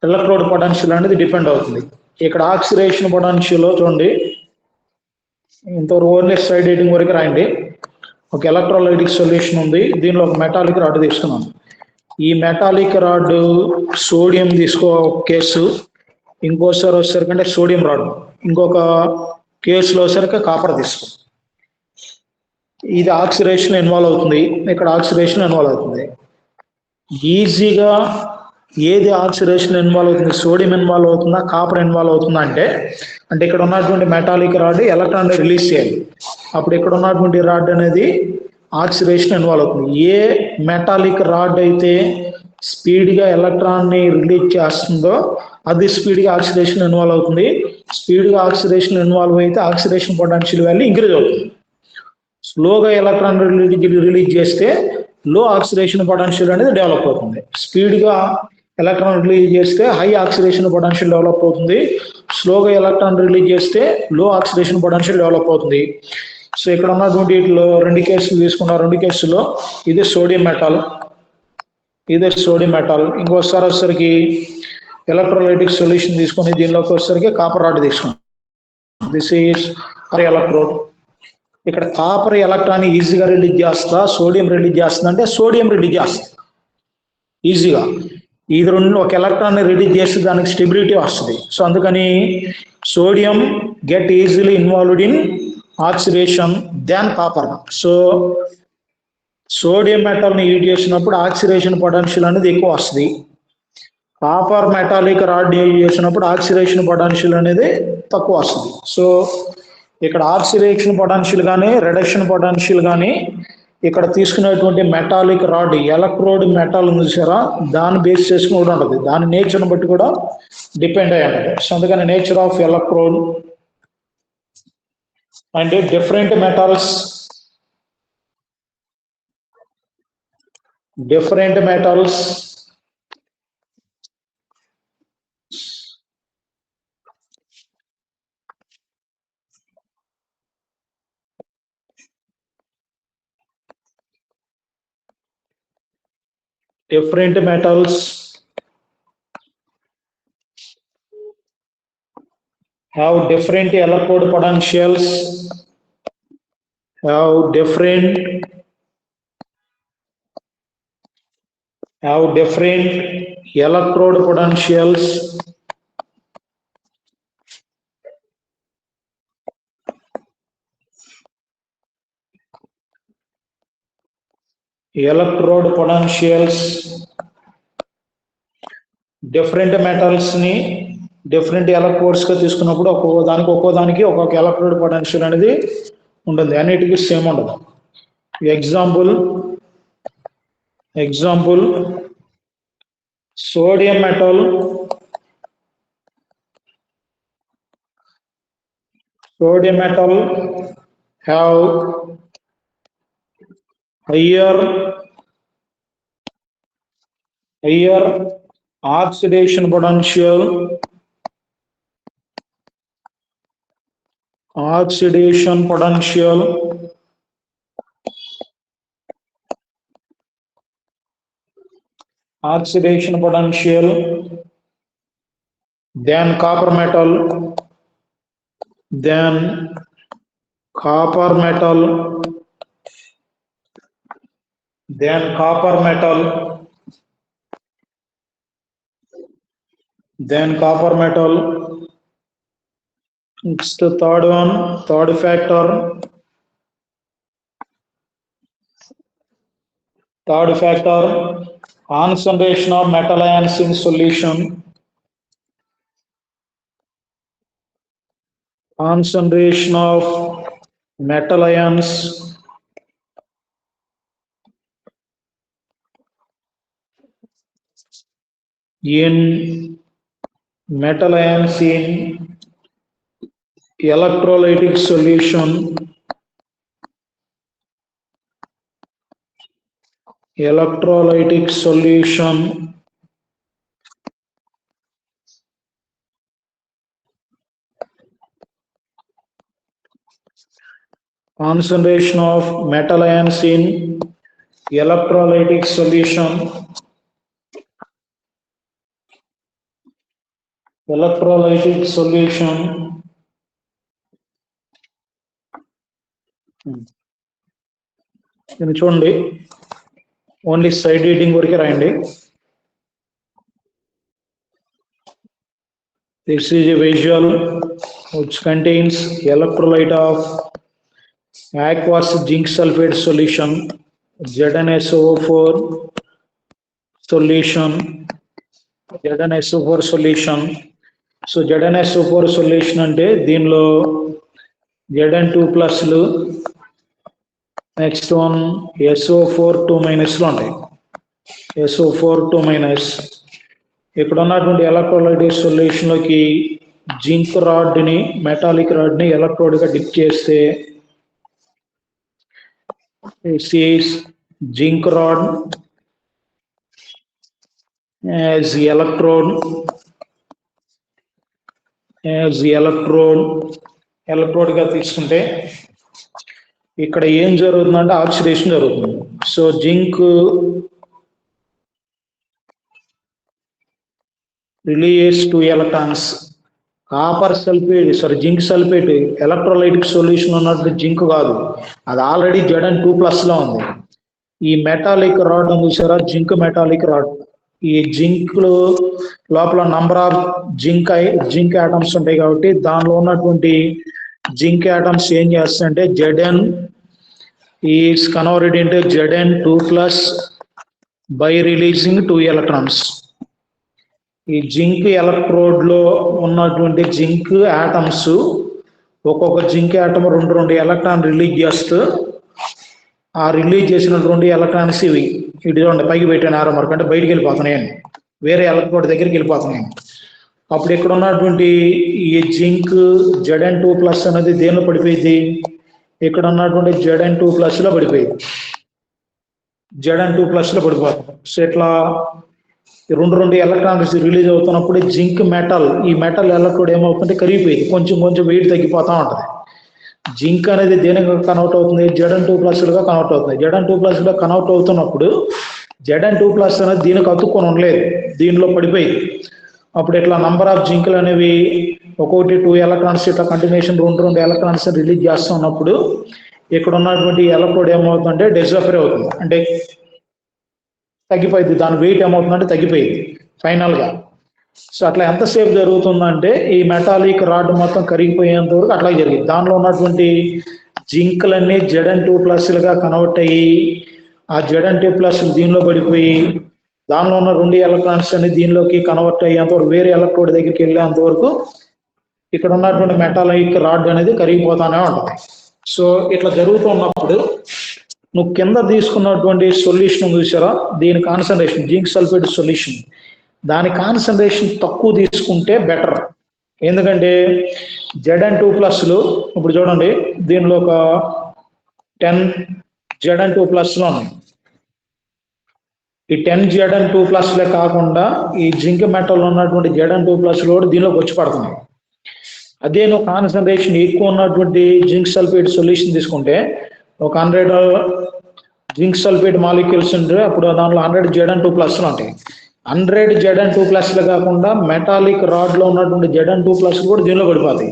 ఎలక్ట్రోడ్ పొటెన్షియల్ అనేది డిపెండ్ అవుతుంది. ఇక్కడ ఆక్సిడేషన్ పొటెన్షియల్ చూడండి, ఇంతవరకు ఓన్లీ సైడ్ హీటింగ్ వరకు రాయండి. ఒక ఎలక్ట్రోలైటిక్ సొల్యూషన్ ఉంది, దీనిలో ఒక మెటాలిక్ రాడ్ తీసుకున్నాను. ఈ మెటాలిక్ రాడ్ సోడియం తీసుకో కేసు, ఇంకోసారి వచ్చేసరికి సోడియం రాడ్, ఇంకొక కేసులో వచ్చేసరికి కాపర్ తీసుకో. ఇది ఆక్సిడేషన్ ఇన్వాల్వ్ అవుతుంది, ఇక్కడ ఆక్సిడేషన్ ఇన్వాల్వ్ అవుతుంది. ఈజీగా ఏది ఆక్సిడేషన్ ఇన్వాల్వ్ అవుతుంది, సోడియం ఇన్వాల్వ్ అవుతుందా కాపర్ ఇన్వాల్వ్ అవుతుందా అంటే ఇక్కడ ఉన్నటువంటి మెటాలిక్ రాడ్ ఎలక్ట్రాన్ రిలీజ్ చేయాలి, అప్పుడు ఇక్కడ ఉన్నటువంటి రాడ్ అనేది ఆక్సిడేషన్ ఇన్వాల్వ్ అవుతుంది. ఏ మెటాలిక్ రాడ్ అయితే స్పీడ్గా ఎలక్ట్రాన్ని రిలీజ్ చేస్తుందో అది స్పీడ్గా ఆక్సిడేషన్ ఇన్వాల్వ్ అవుతుంది. స్పీడ్గా ఆక్సిడేషన్ ఇన్వాల్వ్ అయితే ఆక్సిడేషన్ పొటెన్షియల్ వాల్యూ ఇంక్రీజ్ అవుతుంది. స్లోగా ఎలక్ట్రాన్ రిలీజ్ చేస్తే లో ఆక్సిడేషన్ పొటెన్షియల్ అనేది డెవలప్ అవుతుంది. స్పీడ్గా ఎలక్ట్రాన్ రిలీజ్ చేస్తే హై ఆక్సిడేషన్ పొటెన్షియల్ డెవలప్ అవుతుంది. స్లోగా ఎలక్ట్రాన్ రిలీజ్ చేస్తే లో ఆక్సిడేషన్ పొటెన్షియల్ డెవలప్ అవుతుంది. సో ఇక్కడ ఉన్నటువంటి వీటిలో రెండు కేసులు తీసుకున్న, రెండు కేసుల్లో ఇది సోడియం మెటల్, ఇదే సోడియం మెటల్. ఇంకోసారి వచ్చేసరికి ఎలక్ట్రోలైటిక్ సొల్యూషన్ తీసుకొని దీనిలోకి వచ్చేసరికి కాపర్ రాడ్ తీసుకున్నాం. This is electrode. ఇక్కడ కాపర్ ఎలక్ట్రాన్ ఈజీగా రిలీజ్ చేస్తా, సోడియం రిలీజ్ చేస్తుంది అంటే సోడియం రిలీజ్ చేస్తుంది ఈజీగా. ఇది రెండు ఒక ఎలక్ట్రాన్ రిలీజ్ చేస్తే దానికి స్టెబిలిటీ వస్తుంది. సో అందుకని sodium get easily involved in oxidation than copper. So sodium మెటల్ని యూజ్ చేసినప్పుడు ఆక్సిడేషన్ పొటెన్షియల్ అనేది ఎక్కువ వస్తుంది. కాపర్ మెటాలిక్ రాడ్ యూజ్ చేసినప్పుడు ఆక్సిడేషన్ పొటెన్షియల్ అనేది తక్కువ వస్తుంది. సో ఇక్కడ ఆక్సిడేషన్ పొటెన్షియల్ కానీ రిడక్షన్ పొటెన్షియల్ కానీ ఇక్కడ తీసుకునేటువంటి మెటాలిక్ రాడ్ ఎలక్ట్రోడ్ మెటల్ చూసారా, దాన్ని బేస్ చేసుకుని కూడా ఉంటుంది, దాని నేచర్ని బట్టి కూడా డిపెండ్ అయ్యి ఉంటుంది. సో అందుకని nature of electrode and different metals, different metals, different metals have different electrode potentials, have different electrode potentials. Electrode potentials, different మెటల్స్ని డిఫరెంట్ ఎలక్ట్రోడ్స్గా తీసుకున్నప్పుడు ఒక్కో దానికి ఒక్కొక్క ఎలక్ట్రోడ్ పొటెన్షియల్ అనేది ఉంటుంది, అన్నిటికీ సేమ్ ఉండదు. Example sodium metal, have higher oxidation potential than copper metal, It's the third factor, concentration of metal ions in solution. concentration of metal ions in electrolytic solution concentration of metal ions in electrolytic solution దీన్ని చూడండి, only side reading వరకే రాయండి. This is a visual which contains electrolyte of aqueous zinc sulfate solution, ZnSO4 solution. So ZnSO4 solution అంటే దీనిలో Zn2+లు, next one SO4 2- ఉంటాయి. SO4 2-. ఇక్కడ ఉన్నటువంటి electrolytic solution లోకి జింక్ రాడ్ ని, మెటాలిక్ రాడ్ ని ఎలక్ట్రోడ్ గా డిప్ చేస్తే జింక్ రాడ్ యాజ్ ఎలక్ట్రోడ్ గా తీసుకుంటే ఇక్కడ ఏం జరుగుతుందంటే ఆక్సిడేషన్ జరుగుతుంది. So zinc release 2 electrons. Zinc sulphate electrolytic solution ఉన్నట్టు జింక్ కాదు, అది ఆల్రెడీ Zn2+ లో ఉంది. ఈ మెటాలిక్ రాడ్ చూసారా, జింక్ మెటాలిక్ రాడ్. ఈ జింక్ లోపల నంబర్ ఆఫ్ జింక్ ఆటమ్స్ ఉంటాయి కాబట్టి దానిలో ఉన్నటువంటి జింక్ ఆటమ్స్ ఏం చేస్తాయంటే Zn is converted into Zn2+ by releasing 2 electrons. ఈ జింక్ ఎలక్ట్రోడ్ లో ఉన్నటువంటి జింక్ ఆటమ్స్ ఒక్కొక్క జింక్ ఆటమ్ 2 ఎలక్ట్రాన్ రిలీజ్ చేస్తూ, ఆ రిలీజ్ చేసిన 2 ఎలక్ట్రాన్స్ ఇవి చూడండి పైకి పెట్టిన ఆరో మార్క్ అంటే బయటికి వెళ్ళిపోతున్నాయండి, వేరే ఎలక్ట్రోడ్ దగ్గరికి వెళ్ళిపోతున్నాయి. అప్పుడు ఇక్కడ ఉన్నటువంటి ఈ జింక్ Zn2+ అనేది దేనిలో పడిపోయింది, ఇక్కడ ఉన్నటువంటి Zn2+ లో పడిపోయింది. Zn2+ లో పడిపోతుంది. సో ఇట్లా 2 ఎలక్ట్రాన్స్ రిలీజ్ అవుతున్నప్పుడు జింక్ మెటల్, ఈ మెటల్ ఎలక్ట్రోడ్ ఏమవుతుంటే కరిగిపోయింది, కొంచెం వెయిట్ తగ్గిపోతూ ఉంటుంది. జింక్ అనేది దేనిగా కన్వర్ట్ అవుతుంది, Zn2+ గా కన్వర్ట్ అవుతుంది. Zn2+ గా కన్వర్ట్ అవుతున్నప్పుడు Zn2+ అనేది దీనికి అతుక్కొని ఉండలేదు, దీనిలో పడిపోయింది. అప్పుడు ఇట్లా నంబర్ ఆఫ్ జింకులు అనేవి ఒక్కొక్కటి 2 ఎలక్ట్రాన్స్ ఇట్లా కంటిన్యూషన్ 2 ఎలక్ట్రాన్స్ రిలీజ్ చేస్తున్నప్పుడు ఇక్కడ ఉన్నటువంటి ఎలక్ట్రోడ్ ఏమవుతుందంటే డిసాపియర్ అవుతుంది, అంటే తగ్గిపోయింది. దాని వెయిట్ ఏమవుతుందంటే తగ్గిపోయింది ఫైనల్ గా. సో అట్లా ఎంతసేపు జరుగుతుందంటే ఈ మెటాలిక్ రాడ్ మొత్తం కరిగిపోయేంత వరకు అట్లా జరిగింది. దానిలో ఉన్నటువంటి జింక్లన్నీ Zn2+లుగా కన్వర్ట్ అయ్యి ఆ Zn2+ దీనిలో పడిపోయి దానిలో ఉన్న 2 ఎలక్ట్రాన్స్ అన్ని దీనిలోకి కన్వర్ట్ అయ్యేంత వరకు, వేరే ఎలక్ట్రోడ్ దగ్గరికి వెళ్ళేంత వరకు ఇక్కడ ఉన్నటువంటి మెటాలిక్ రాడ్ అనేది కరిగిపోతానే ఉంటుంది. సో ఇట్లా జరుగుతున్నప్పుడు నువ్వు కింద తీసుకున్నటువంటి సొల్యూషన్ చూసారా, దీని కాన్సన్ట్రేషన్ జింక్ సల్ఫేట్ సొల్యూషన్, దాని కాన్సన్ట్రేషన్ తక్కువ తీసుకుంటే బెటర్. ఎందుకంటే Zn2+లు ఇప్పుడు చూడండి దీనిలో ఒక 10 Zn2+లు ఉన్నాయి. ఈ 10 Zn2+లే కాకుండా ఈ జింక్ మెటల్ ఉన్నటువంటి Zn2+ కూడా దీనిలోకి వచ్చి పడుతున్నాయి. అదే నువ్వు కాన్సన్ట్రేషన్ ఎక్కువ ఉన్నటువంటి జింక్ సల్ఫేట్ సొల్యూషన్ తీసుకుంటే ఒక 100 జింక్ సల్ఫేట్ మాలిక్యూల్స్ ఉంటే అప్పుడు దానిలో 100 Zn2+లు ఉంటాయి. 100 Zn2+లు కాకుండా మెటాలిక్ రాడ్ లో ఉన్నటువంటి Zn2+ కూడా దీనిలో పడిపోతాయి.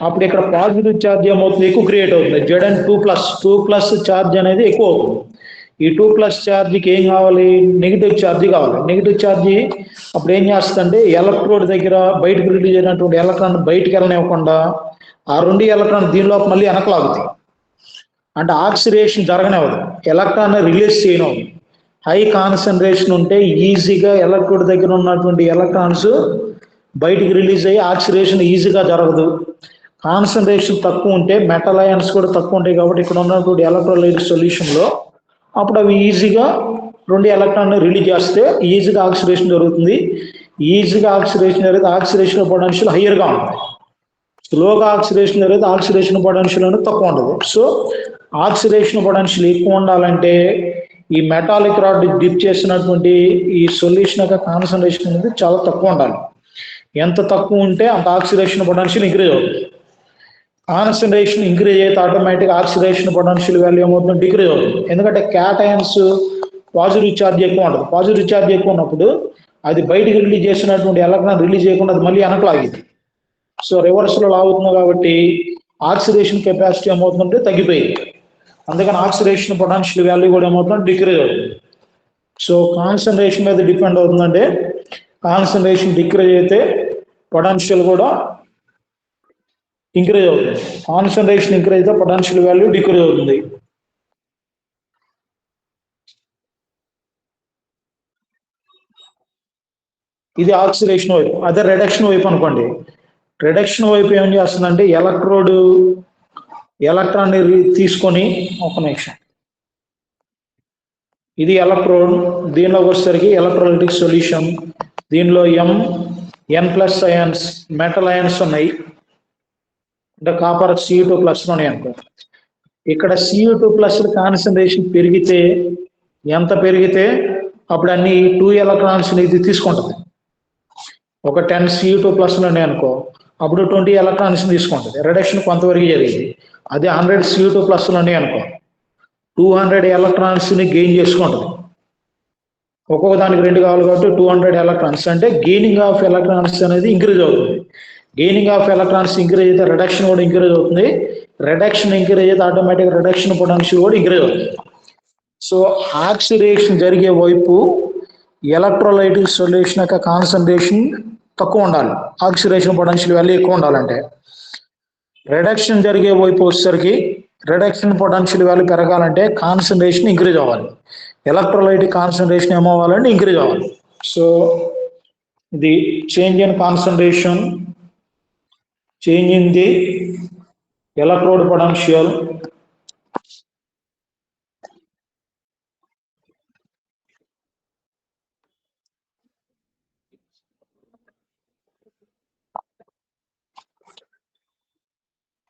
అప్పుడు ఇక్కడ పాజిటివ్ ఛార్జ్ ఏమవుతుంది, ఎక్కువ క్రియేట్ అవుతుంది. Zn2+ ఛార్జ్ అనేది ఎక్కువ అవుతుంది. ఈ 2+ ఛార్జ్కి ఏం కావాలి, నెగిటివ్ ఛార్జ్ కావాలి. నెగిటివ్ ఛార్జ్ అప్పుడు ఏం చేస్తుందంటే ఎలక్ట్రోడ్ దగ్గర బయటకు రిలీజ్ అయినటువంటి ఎలక్ట్రాన్ బయటికి వెళ్ళనివ్వకుండా ఆ 2 ఎలక్ట్రాన్ దీనిలో మళ్ళీ వెనకలాగుతాయి. అంటే ఆక్సిడేషన్ జరగనివ్వదు, ఎలక్ట్రాన్ రిలీజ్ చేయనివ్వదు. హై కాన్సన్ట్రేషన్ ఉంటే ఈజీగా ఎలక్ట్రోడ్ దగ్గర ఉన్నటువంటి ఎలక్ట్రాన్స్ బయటికి రిలీజ్ అయ్యి ఆక్సిడేషన్ ఈజీగా జరగదు. కాన్సన్ట్రేషన్ తక్కువ ఉంటే మెటల్ అయాన్స్ కూడా తక్కువ ఉంటాయి కాబట్టి ఇక్కడ ఉన్నటువంటి ఎలక్ట్రోలైటిక్ సొల్యూషన్లో అప్పుడు అవి ఈజీగా 2 ఎలక్ట్రాన్ రిలీజ్ చేస్తే ఈజీగా ఆక్సిడేషన్ జరుగుతుంది. ఈజీగా ఆక్సిడేషన్ జరిగితే ఆక్సిడేషన్ పొటెన్షియల్ హయ్యర్గా ఉంటుంది. స్లోగా ఆక్సిడేషన్ జరిగితే ఆక్సిడేషన్ పొటెన్షియల్ అనేది తక్కువ ఉంటుంది. సో ఆక్సిడేషన్ పొటెన్షియల్ ఎక్కువ ఉండాలంటే ఈ మెటాలిక్ రాడ్ డిప్ చేసినటువంటి ఈ సొల్యూషన్ యొక్క కాన్సన్ట్రేషన్ అనేది చాలా తక్కువ ఉండాలి. ఎంత తక్కువ ఉంటే అంత ఆక్సిడేషన్ పొటెన్షియల్ ఇంక్రీజ్ అవుతుంది. కాన్సన్ట్రేషన్ ఇంక్రీజ్ అయితే ఆటోమేటిక్ ఆక్సిడేషన్ పొటెన్షియల్ వాల్యూ ఏమవుతుంది, డిక్రీజ్ అవుతుంది. ఎందుకంటే క్యాటయన్స్ పాజిటివ్ ఛార్జ్ ఎక్కువ ఉంటుంది. పాజిటివ్ ఛార్జ్ ఎక్కువ ఉన్నప్పుడు అది బయటికి రిలీజ్ చేసినటువంటి ఎలక్ట్రాన్ రిలీజ్ చేయకుండా అది మళ్ళీ వెనక్కి లాగింది. సో రివర్స్ లో లాగుతుంది కాబట్టి ఆక్సిడేషన్ కెపాసిటీ ఏమవుతుందంటే తగ్గిపోయింది. అందుకని ఆక్సిడేషన్ పొటెన్షియల్ వాల్యూ కూడా ఏమవుతుంది, డిక్రీజ్ అవుతుంది. సో కాన్సన్ట్రేషన్ మీద డిపెండ్ అవుతుందంటే కాన్సన్ట్రేషన్ డిక్రీజ్ అయితే పొటెన్షియల్ కూడా ఇంక్రీజ్ అవుతుంది. కాన్సన్ట్రేషన్ ఇంక్రీజ్ అయితే పొటెన్షియల్ వాల్యూ డిక్రీజ్ అవుతుంది. ఇది ఆక్సిడేషన్ వైపు. అదే రిడక్షన్ వైపు అనుకోండి. రిడక్షన్ వైపు ఏం చేస్తుందంటే ఎలక్ట్రోడ్ ఎలక్ట్రాన్ తీసుకొని ఒక నిమిషం, ఇది ఎలక్ట్రోడ్, దీనిలోకి వచ్చేసరికి ఎలక్ట్రోలైటిక్ సొల్యూషన్. దీనిలో N+ అయాన్స్ మెటల్ అయాన్స్ ఉన్నాయి, అంటే కాపర్ Cu2+ ఉన్నాయి అనుకో. ఇక్కడ Cu2+ కాన్సన్ట్రేషన్ పెరిగితే ఎంత పెరిగితే అప్పుడు అన్ని 2 ఎలక్ట్రాన్స్ ఇది తీసుకుంటుంది. ఒక 10 Cu2+ ఉన్నాయి అనుకో, అప్పుడు 20 ఎలక్ట్రాన్స్ తీసుకుంటుంది. రిడక్షన్ కొంతవరకు జరిగింది. అదే 100 Cu2+ ఉన్నాయి అనుకో, 200 ఎలక్ట్రాన్స్ ని గెయిన్ చేసుకుంటుంది. ఒక్కొక్క దానికి 2 కావాలి కాబట్టి 200 ఎలక్ట్రాన్స్, అంటే గెయినింగ్ ఆఫ్ ఎలక్ట్రాన్స్ అనేది ఇంక్రీజ్ అవుతుంది. గెయినింగ్ ఆఫ్ ఎలక్ట్రాన్స్ ఇంక్రీజ్ అయితే రిడక్షన్ కూడా ఇంక్రీజ్ అవుతుంది. రిడక్షన్ ఇంక్రీజ్ అయితే ఆటోమేటిక్ రిడక్షన్ పొటెన్షియల్ కూడా ఇంక్రీజ్ అవుతుంది. సో ఆక్సిడేషన్ జరిగే వైపు ఎలక్ట్రోలైటిక్ సొల్యూషన్ యొక్క కాన్సన్ట్రేషన్ తక్కువ ఉండాలి, ఆక్సిడేషన్ పొటెన్షియల్ వాల్యూ ఎక్కువ ఉండాలంటే. రిడక్షన్ జరిగే వైపు వచ్చేసరికి రిడక్షన్ పొటెన్షియల్ వాల్యూ పెరగాలంటే కాన్సన్ట్రేషన్ ఇంక్రీజ్ అవ్వాలి. ఎలక్ట్రోలైటిక్ కాన్సన్ట్రేషన్ ఏమవ్వాలంటే ఇంక్రీజ్ అవ్వాలి. సో ఇది change in concentration, change in the electrode potential,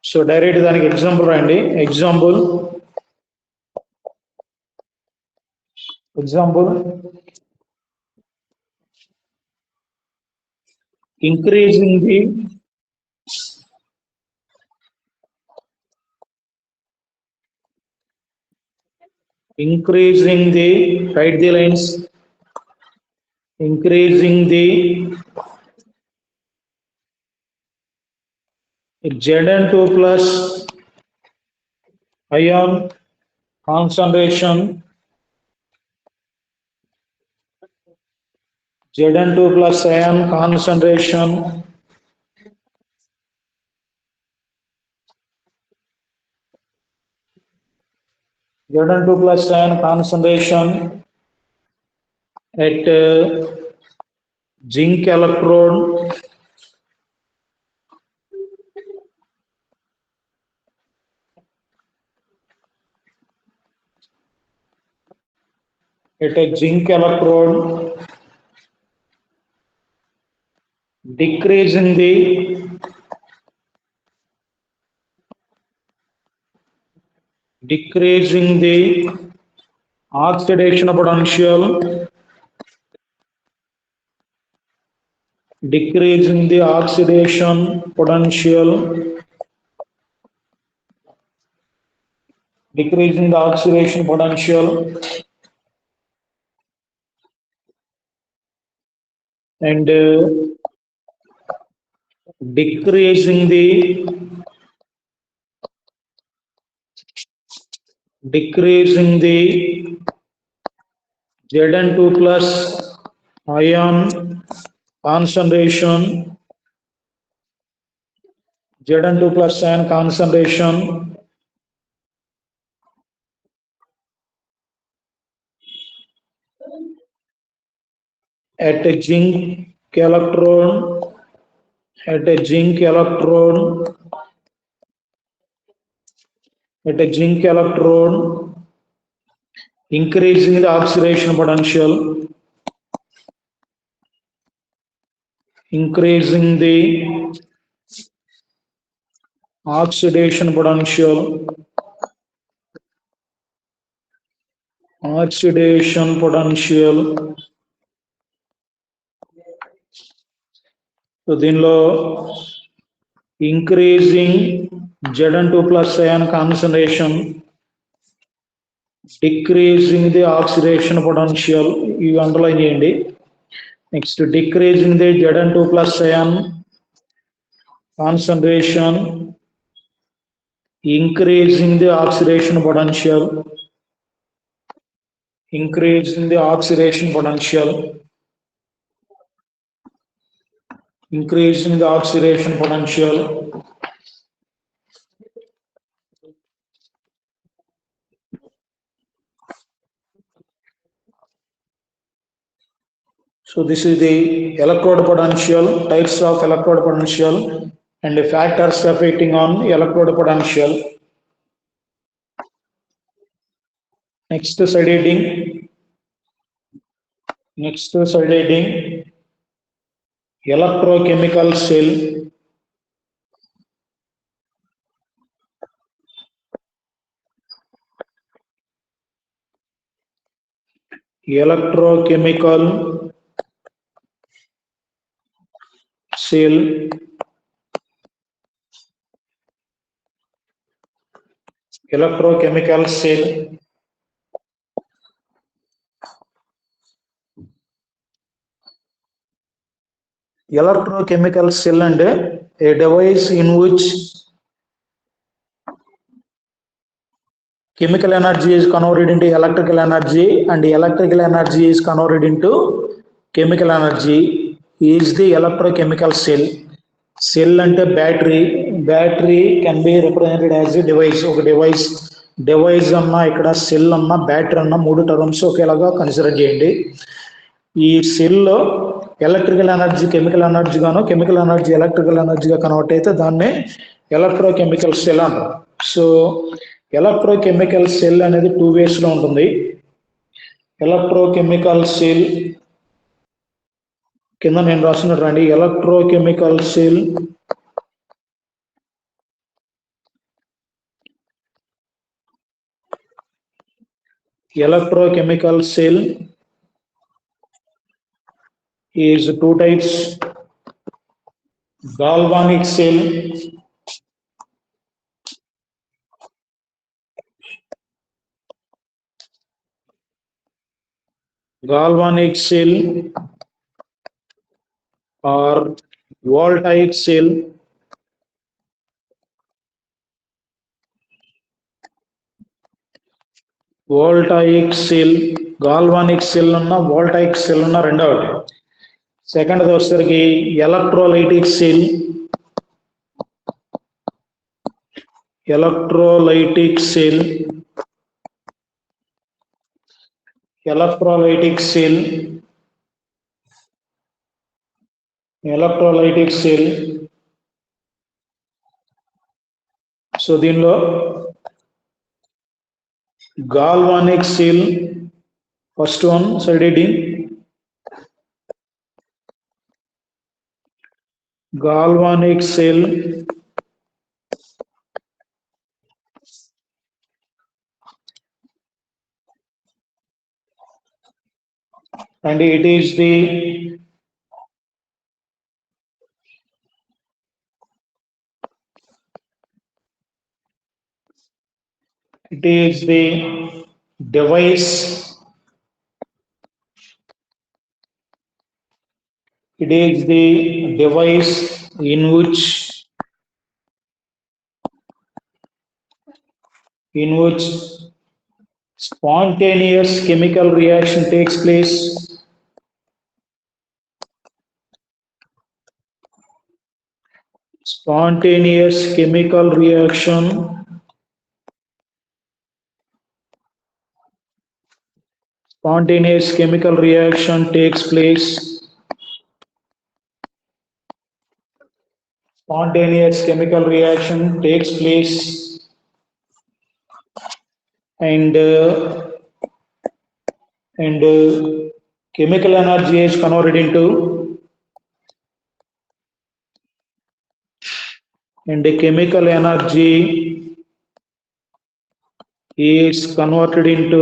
so direct దానికి ఎగ్జాంపుల్ రాయండి. Example increasing the write the lines, increasing the Zn2+ ion concentration, Zn2+ ion concentration Zn2+ ion concentration at zinc electrode decreasing the oxidation potential, decreasing the oxidation potential, decreasing the oxidation potential, and decreasing the Zn2+ ion concentration, Zn2+ ion concentration at a zinc electrode at a zinc electrode, increasing the oxidation potential, increasing the oxidation potential, oxidation potential. So దీనిలో increasing Zn2 plus ion concentration, decreasing the oxidation potential, ఇవి underline చేయండి. Next decreasing the Zn2 plus ion concentration, increasing the oxidation potential, increasing the oxidation potential, increasing the oxidation potential. So this is the electrode potential, types of electrode potential and the factors affecting on electrode potential. Next side heading. Next side heading, electrochemical cell. Electrochemical cell. Electrochemical cell. Electrochemical cell and a device in which chemical energy is converted into electrical energy and electrical energy is converted into chemical energy is the electrochemical cell. Cell అంటే battery can be represented as a device. ఒక device అన్నా ఇక్కడ cell అన్నా battery అన్నా మూడు terms ఒకేలాగా consider చేయండి. ఈ సెల్లో ఎలక్ట్రికల్ ఎనర్జీ కెమికల్ ఎనర్జీ గాను, కెమికల్ ఎనర్జీ ఎలక్ట్రికల్ ఎనర్జీగా కన్వర్ట్ అయితే దాన్ని ఎలక్ట్రోకెమికల్ సెల్ అంటారు. సో ఎలక్ట్రోకెమికల్ సెల్ అనేది 2 ways లో ఉంటుంది. ఎలక్ట్రోకెమికల్ సెల్ కింద నేను రాసినట్టు రండి. Electrochemical cell is 2 types: galvanic cell, or voltaic cell. Voltaic cell, galvanic cell ఉన్నా voltaic cell ఉన్నా రెండవది. సెకండ్ వచ్చేసరికి electrolytic cell. Electrolytic cell so దీనిలో galvanic cell, first one side heading, galvanic cell and it is the device. It is the device in which spontaneous chemical reaction takes place. Spontaneous chemical reaction takes place. Spontaneous chemical reaction takes place and chemical energy is converted into chemical energy is converted into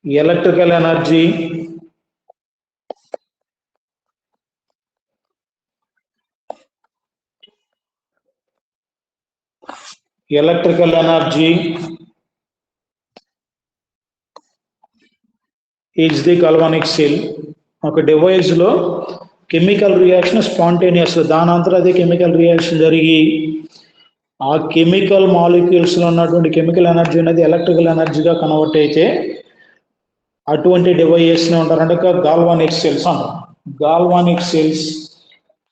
electrical energy is the galvanic cell. ఒక device లో chemical reaction spontaneous దానంతరం అదే chemical reaction జరిగి ఆ chemical molecules లో ఉన్నటువంటి chemical energy అనేది electrical ఎనర్జీగా కన్వర్ట్ అయితే అటువంటి డివైస్ ని ఉంటారంటే గాల్వానిక్ సెల్స్ అంటారు. Galvanic cells.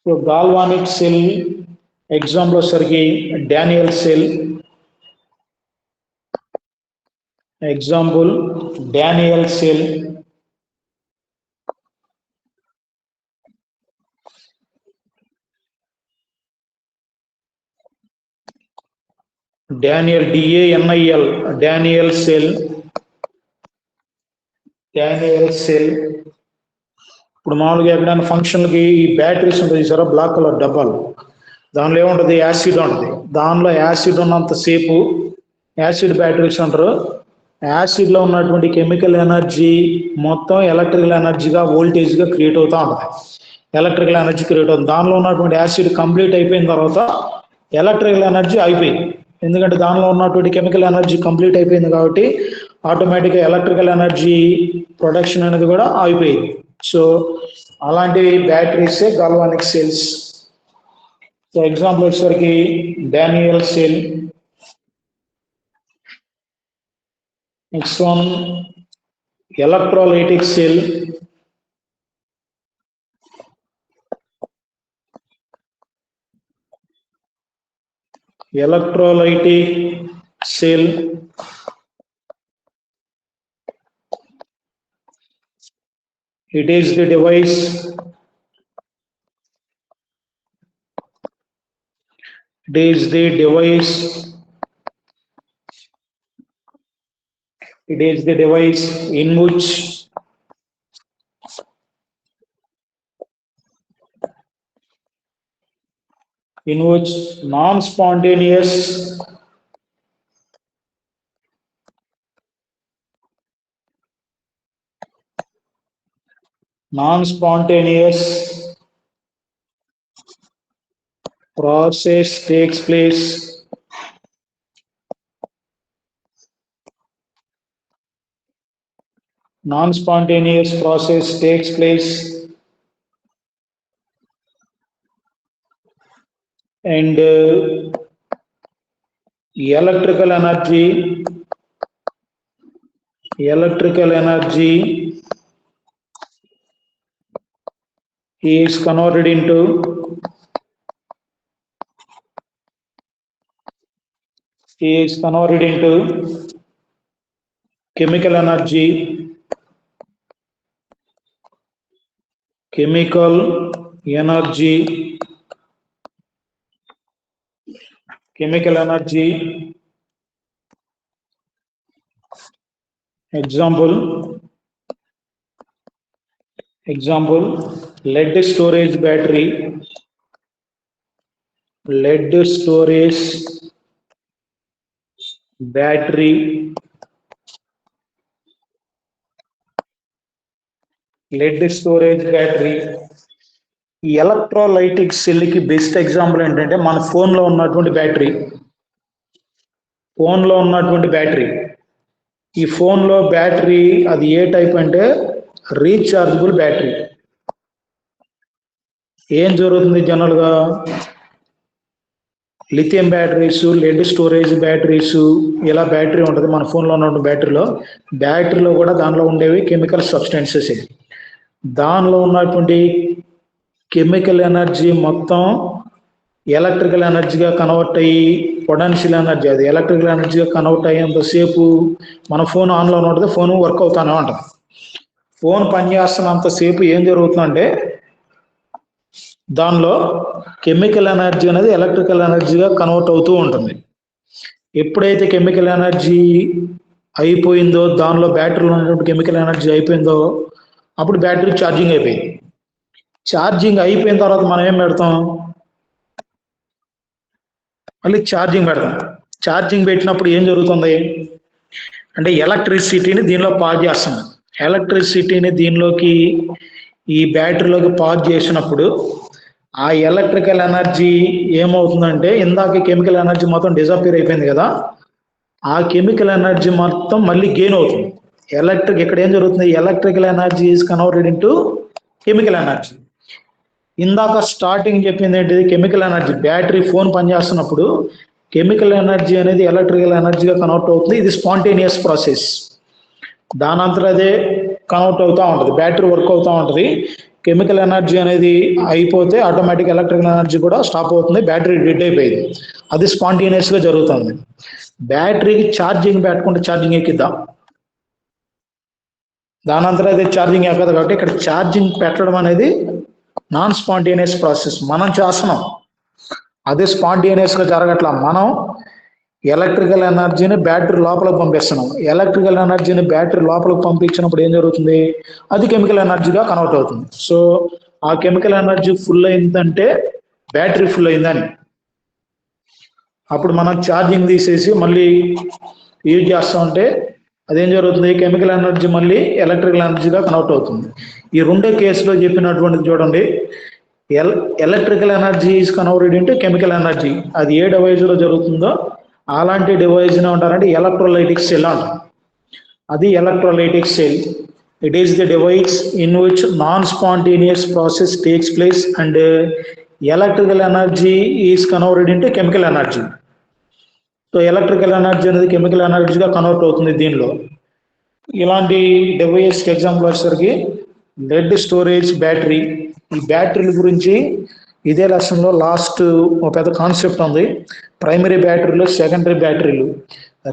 So galvanic cell example వచ్చేసరికి Daniell cell. Example Daniell cell. Daniell DANIL Daniell cell. Daniell cell. ఇప్పుడు మామూలుగా ఎక్కడైనా ఫంక్షన్కి ఈ బ్యాటరీస్ ఉంటుంది చూసారా, బ్లాక్ కలర్ డబ్బాలు, దానిలో ఏముంటుంది, యాసిడ్ ఉంటుంది. దానిలో యాసిడ్ ఉన్నంతసేపు యాసిడ్ బ్యాటరీస్ అంటారు. యాసిడ్లో ఉన్నటువంటి కెమికల్ ఎనర్జీ మొత్తం ఎలక్ట్రికల్ ఎనర్జీగా వోల్టేజ్గా క్రియేట్ అవుతూ ఉంటుంది. ఎలక్ట్రికల్ ఎనర్జీ క్రియేట్ అవుతుంది. దానిలో ఉన్నటువంటి యాసిడ్ కంప్లీట్ అయిపోయిన తర్వాత ఎలక్ట్రికల్ ఎనర్జీ అయిపోయింది. ఎందుకంటే దానిలో ఉన్నటువంటి కెమికల్ ఎనర్జీ కంప్లీట్ అయిపోయింది కాబట్టి ఆటోమేటిక్గా ఎలక్ట్రికల్ ఎనర్జీ ప్రొడక్షన్ అనేది కూడా అయిపోయింది. సో అలాంటి బ్యాటరీసే గాల్వానిక్ సెల్స్. సో ఎగ్జాంపుల్ వచ్చేసరికి Daniell cell. Next one electrolytic cell. Electrolytic cell it is the device in which non-spontaneous process takes place. Non-spontaneous process takes place and electrical energy is converted into chemical energy example lead storage battery. Lead storage battery ఈ electrolytic cell కి best example ఏంటంటే మన phone లో ఉన్నటువంటి battery. ఈ phone లో battery అది ఏ టైప్ అంటే రీఛార్జబుల్ బ్యాటరీ. ఏం జరుగుతుంది జనరల్ గా lithium batteries, lead storage batteries, ఇలా బ్యాటరీ ఉంటుంది మన ఫోన్లో ఉన్న బ్యాటరీలో కూడా దానిలో ఉండేవి కెమికల్ సబ్స్టెన్సెస్. దానిలో ఉన్నటువంటి కెమికల్ ఎనర్జీ మొత్తం ఎలక్ట్రికల్ ఎనర్జీగా కన్వర్ట్ అయ్యి పొటెన్షియల్ ఎనర్జీ అది ఎలక్ట్రికల్ ఎనర్జీగా కన్వర్ట్ అయ్యేంతసేపు మన ఫోన్ ఆన్లో ఉంటుంది, ఫోన్ వర్క్ అవుతానే ఉంటుంది. ఫోన్ పనిచేస్తున్నంతసేపు ఏం జరుగుతుందంటే దానిలో కెమికల్ ఎనర్జీ అనేది ఎలక్ట్రికల్ ఎనర్జీగా కన్వర్ట్ అవుతూ ఉంటుంది. ఎప్పుడైతే కెమికల్ ఎనర్జీ అయిపోయిందో, దానిలో బ్యాటరీలో ఉన్నటువంటి కెమికల్ ఎనర్జీ అయిపోయిందో, అప్పుడు బ్యాటరీ ఛార్జింగ్ అయిపోయింది. ఛార్జింగ్ అయిపోయిన తర్వాత మనం ఏం పెడతాం? మళ్ళీ ఛార్జింగ్ పెడతాం. ఛార్జింగ్ పెట్టినప్పుడు ఏం జరుగుతుంది అంటే ఎలక్ట్రిసిటీని దీనిలో పాస్ చేస్తాం. ఎలక్ట్రిసిటీని దీనిలోకి, ఈ బ్యాటరీలోకి పాస్ చేసినప్పుడు ఆ ఎలక్ట్రికల్ ఎనర్జీ ఏమవుతుందంటే, ఇందాక కెమికల్ ఎనర్జీ మొత్తం డిజపీర్ అయిపోయింది కదా, ఆ కెమికల్ ఎనర్జీ మొత్తం మళ్ళీ గెయిన్ అవుతుంది. ఇక్కడ ఏం జరుగుతుంది? Electrical energy is converted into chemical energy. ఇందాక స్టార్టింగ్ చెప్పింది ఏంటిది? Chemical energy. బ్యాటరీ ఫోన్ పనిచేస్తున్నప్పుడు కెమికల్ ఎనర్జీ అనేది ఎలక్ట్రికల్ ఎనర్జీగా కన్వర్ట్ అవుతుంది. ఇది స్పాంటేనియస్ ప్రాసెస్. దానంతట అదే కన్వర్ట్ అవుతూ ఉంటుంది, బ్యాటరీ వర్క్ అవుతూ ఉంటుంది. కెమికల్ ఎనర్జీ అనేది అయిపోతే ఆటోమేటిక్ ఎలక్ట్రికల్ ఎనర్జీ కూడా స్టాప్ అవుతుంది, బ్యాటరీ డెడ్ అయిపోయింది. అది స్పాంటేనియస్గా జరుగుతుంది. బ్యాటరీకి ఛార్జింగ్ పెట్టుకుంటే ఛార్జింగ్ ఎక్కిద్దాం? దానంతట అదే ఛార్జింగ్ ఎక్కదు. కాబట్టి ఇక్కడ ఛార్జింగ్ పెట్టడం అనేది నాన్ స్పాంటేనియస్ ప్రాసెస్, మనం చేస్తున్నాం. అదే స్పాంటేనియస్గా జరగట్లా. మనం ఎలక్ట్రికల్ ఎనర్జీని బ్యాటరీ లోపలికి పంపిస్తున్నాం. ఎలక్ట్రికల్ ఎనర్జీని బ్యాటరీ లోపలికి పంపించినప్పుడు ఏం జరుగుతుంది? అది కెమికల్ ఎనర్జీగా కన్వర్ట్ అవుతుంది. సో ఆ కెమికల్ ఎనర్జీ ఫుల్ అయిందంటే బ్యాటరీ ఫుల్ అయిందని. అప్పుడు మనం ఛార్జింగ్ తీసేసి మళ్ళీ యూజ్ చేస్తా ఉంటే అదేం జరుగుతుంది? కెమికల్ ఎనర్జీ మళ్ళీ ఎలక్ట్రికల్ ఎనర్జీగా కన్వర్ట్ అవుతుంది. ఈ రెండో కేసులో చెప్పినటువంటిది చూడండి, electrical energy is converted into chemical energy. అది ఏ డివైస్ లో జరుగుతుందో అలాంటి డివైస్ ఉంటారంటే ఎలక్ట్రోలైటిక్ సెల్ అంటారు. అది electrolytic cell. It is the device in which non spontaneous process takes place and electrical energy is converted into chemical energy. So electrical energy అనేది chemical ఎనర్జీగా convert అవుతుంది దీనిలో. ఇలాంటి డివైస్ ఎగ్జాంపుల్ వచ్చేసరికి lead storage battery. ఈ బ్యాటరీల గురించి ఇదే లెసన్లో లాస్ట్ ఒక పెద్ద కాన్సెప్ట్ ఉంది. ప్రైమరీ బ్యాటరీలు, సెకండరీ బ్యాటరీలు,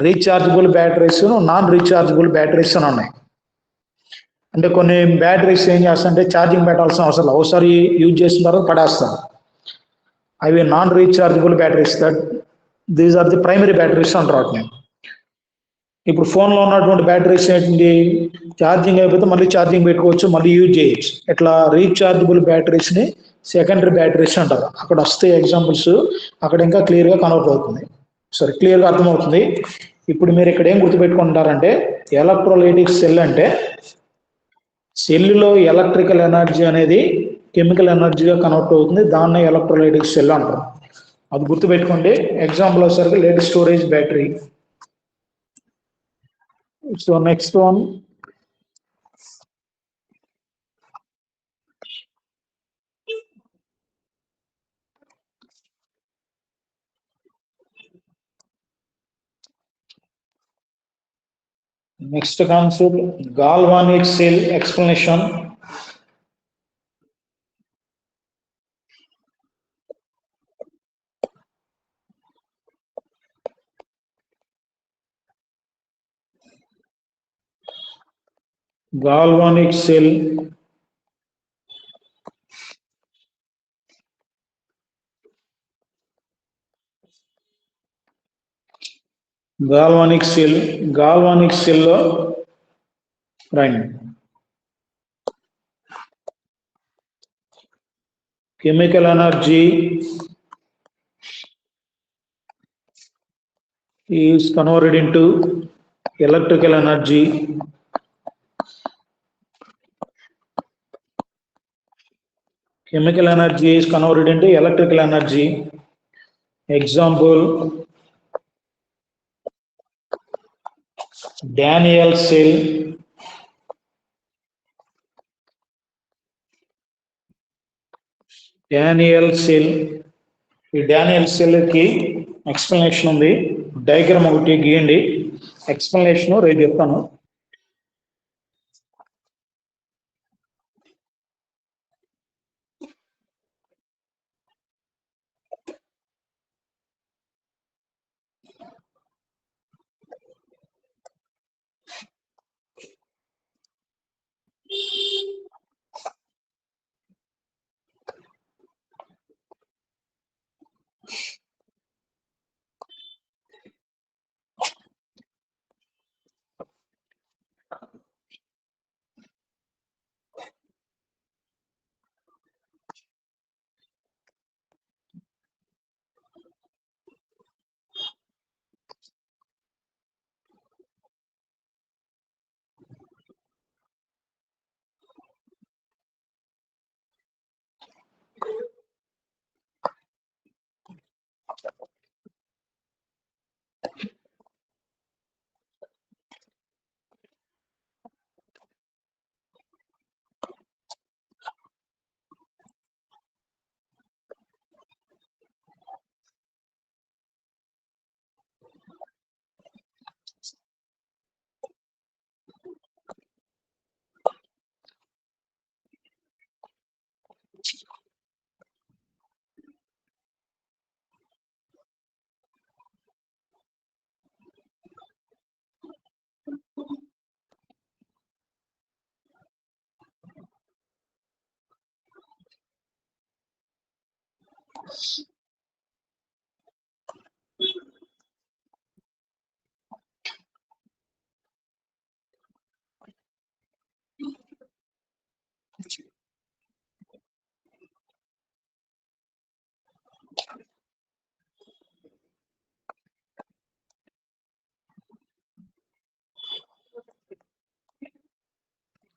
rechargeable batteries, non rechargeable batteries అని ఉన్నాయి. అంటే కొన్ని బ్యాటరీస్ ఏం చేస్తారంటే ఛార్జింగ్ పెట్టాల్సిన అవసరం లేదు, ఒకసారి యూజ్ చేసిన తర్వాత పడేస్తారు. అవి non rechargeable batteries. These are the primary batteries అంటారు వాటిని. ఇప్పుడు ఫోన్లో ఉన్నటువంటి బ్యాటరీస్ ఏంటి? ఛార్జింగ్ అయిపోతే మళ్ళీ ఛార్జింగ్ పెట్టుకోవచ్చు, మళ్ళీ యూజ్ చేయొచ్చు. ఇట్లా రీఛార్జబుల్ బ్యాటరీస్ని సెకండరీ బ్యాటరీస్ అంటారు. అక్కడ వస్తే ఎగ్జాంపుల్స్, అక్కడ ఇంకా క్లియర్గా కన్వర్ట్ అవుతుంది, సరే క్లియర్గా అర్థమవుతుంది. ఇప్పుడు మీరు ఇక్కడ ఏం గుర్తుపెట్టుకుంటారంటే, ఎలక్ట్రోలైటిక్ సెల్ అంటే సెల్లో ఎలక్ట్రికల్ ఎనర్జీ అనేది కెమికల్ ఎనర్జీగా కన్వర్ట్ అవుతుంది, దాన్నే ఎలక్ట్రోలైటిక్ సెల్ అంటారు. అది గుర్తుపెట్టుకోండి. ఎగ్జాంపుల్ వచ్చేసరికి lead storage battery. So next one, next concept, galvanic cell explanation. Galvanic cell లో రండి. Chemical energy is converted into electrical energy. Chemical energy is converted into electrical energy. Example, Daniel cell. Daniel cell. ఈ Daniel cell కి explanation ఉంది, diagram ఒకటి గీయండి. Explanation రేపు చెప్తాను.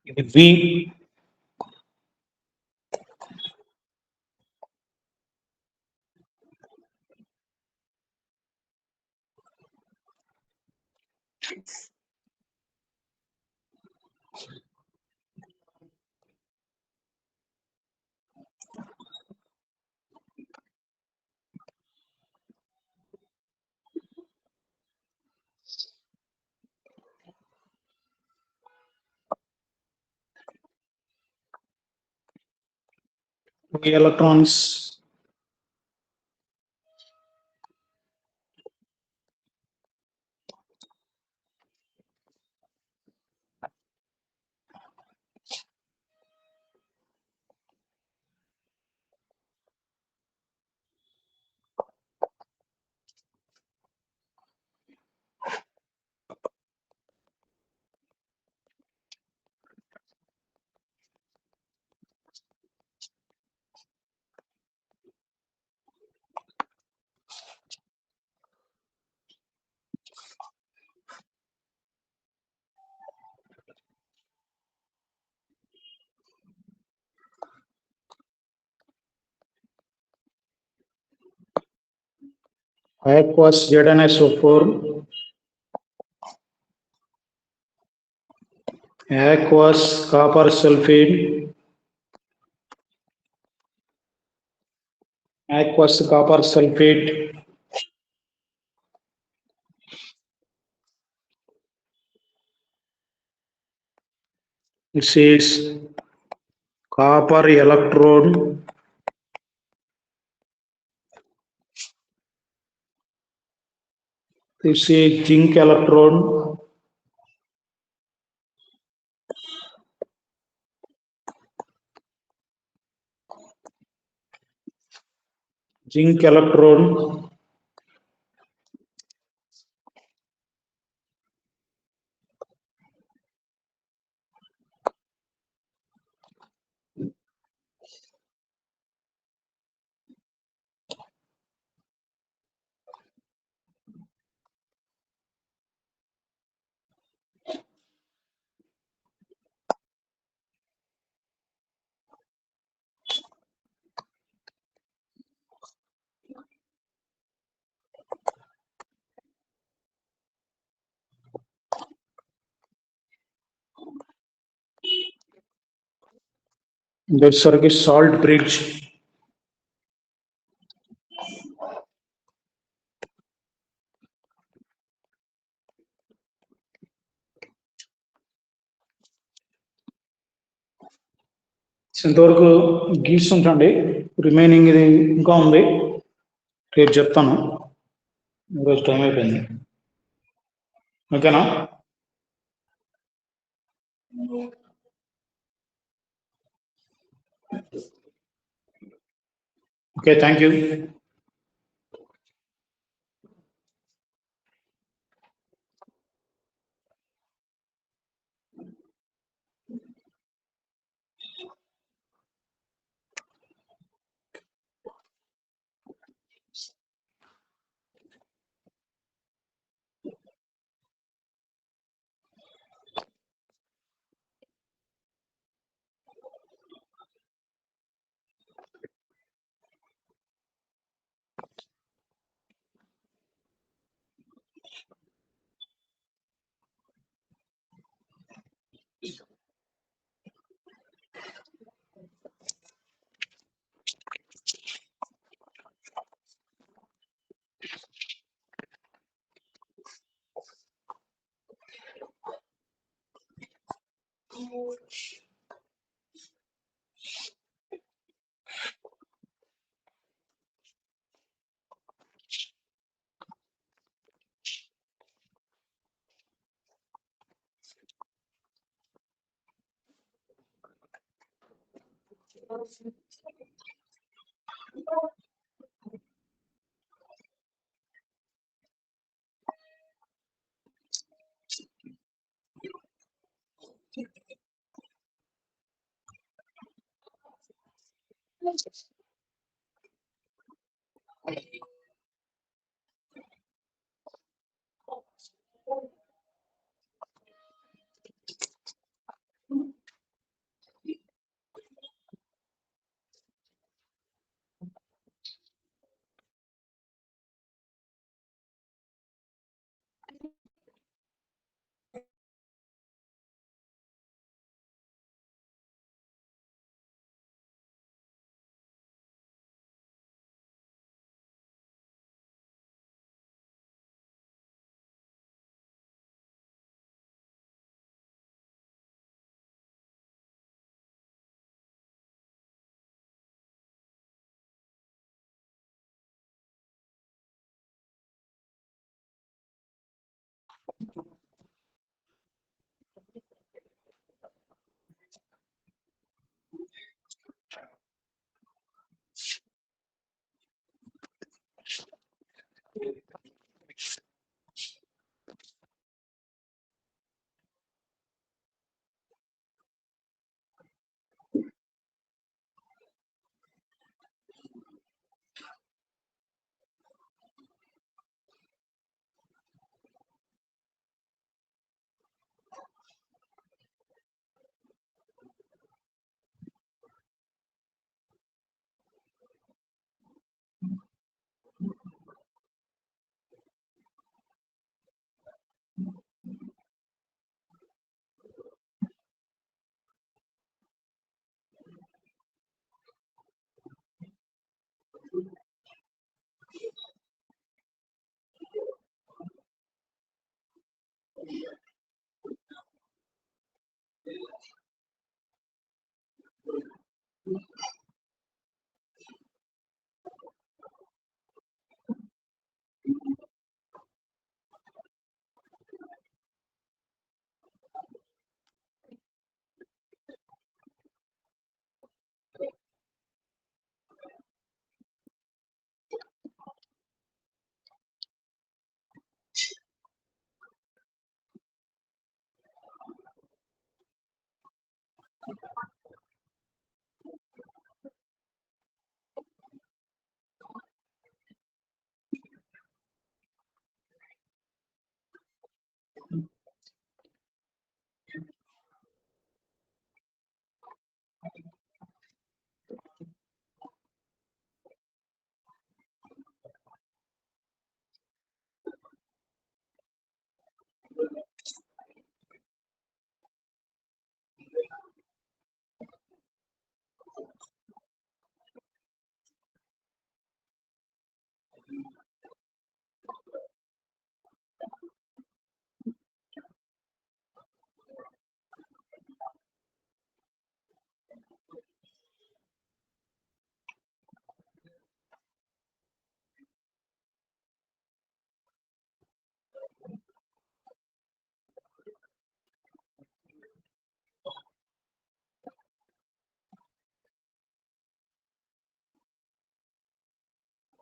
ఇది V. Two electrons. Aqueous ZnSO4. Aqueous copper sulfate. Aqueous copper sulfate. This is copper electrode. This is zinc electrode. Zinc electrode. This is salt bridge. ఇంతవరకు గీస్తుంటండి, remaining ఇది ఇంకా ఉంది, రేపు చెప్తాను. ఈరోజు టైం అయిపోయింది. ఓకేనా? Okay, thank you.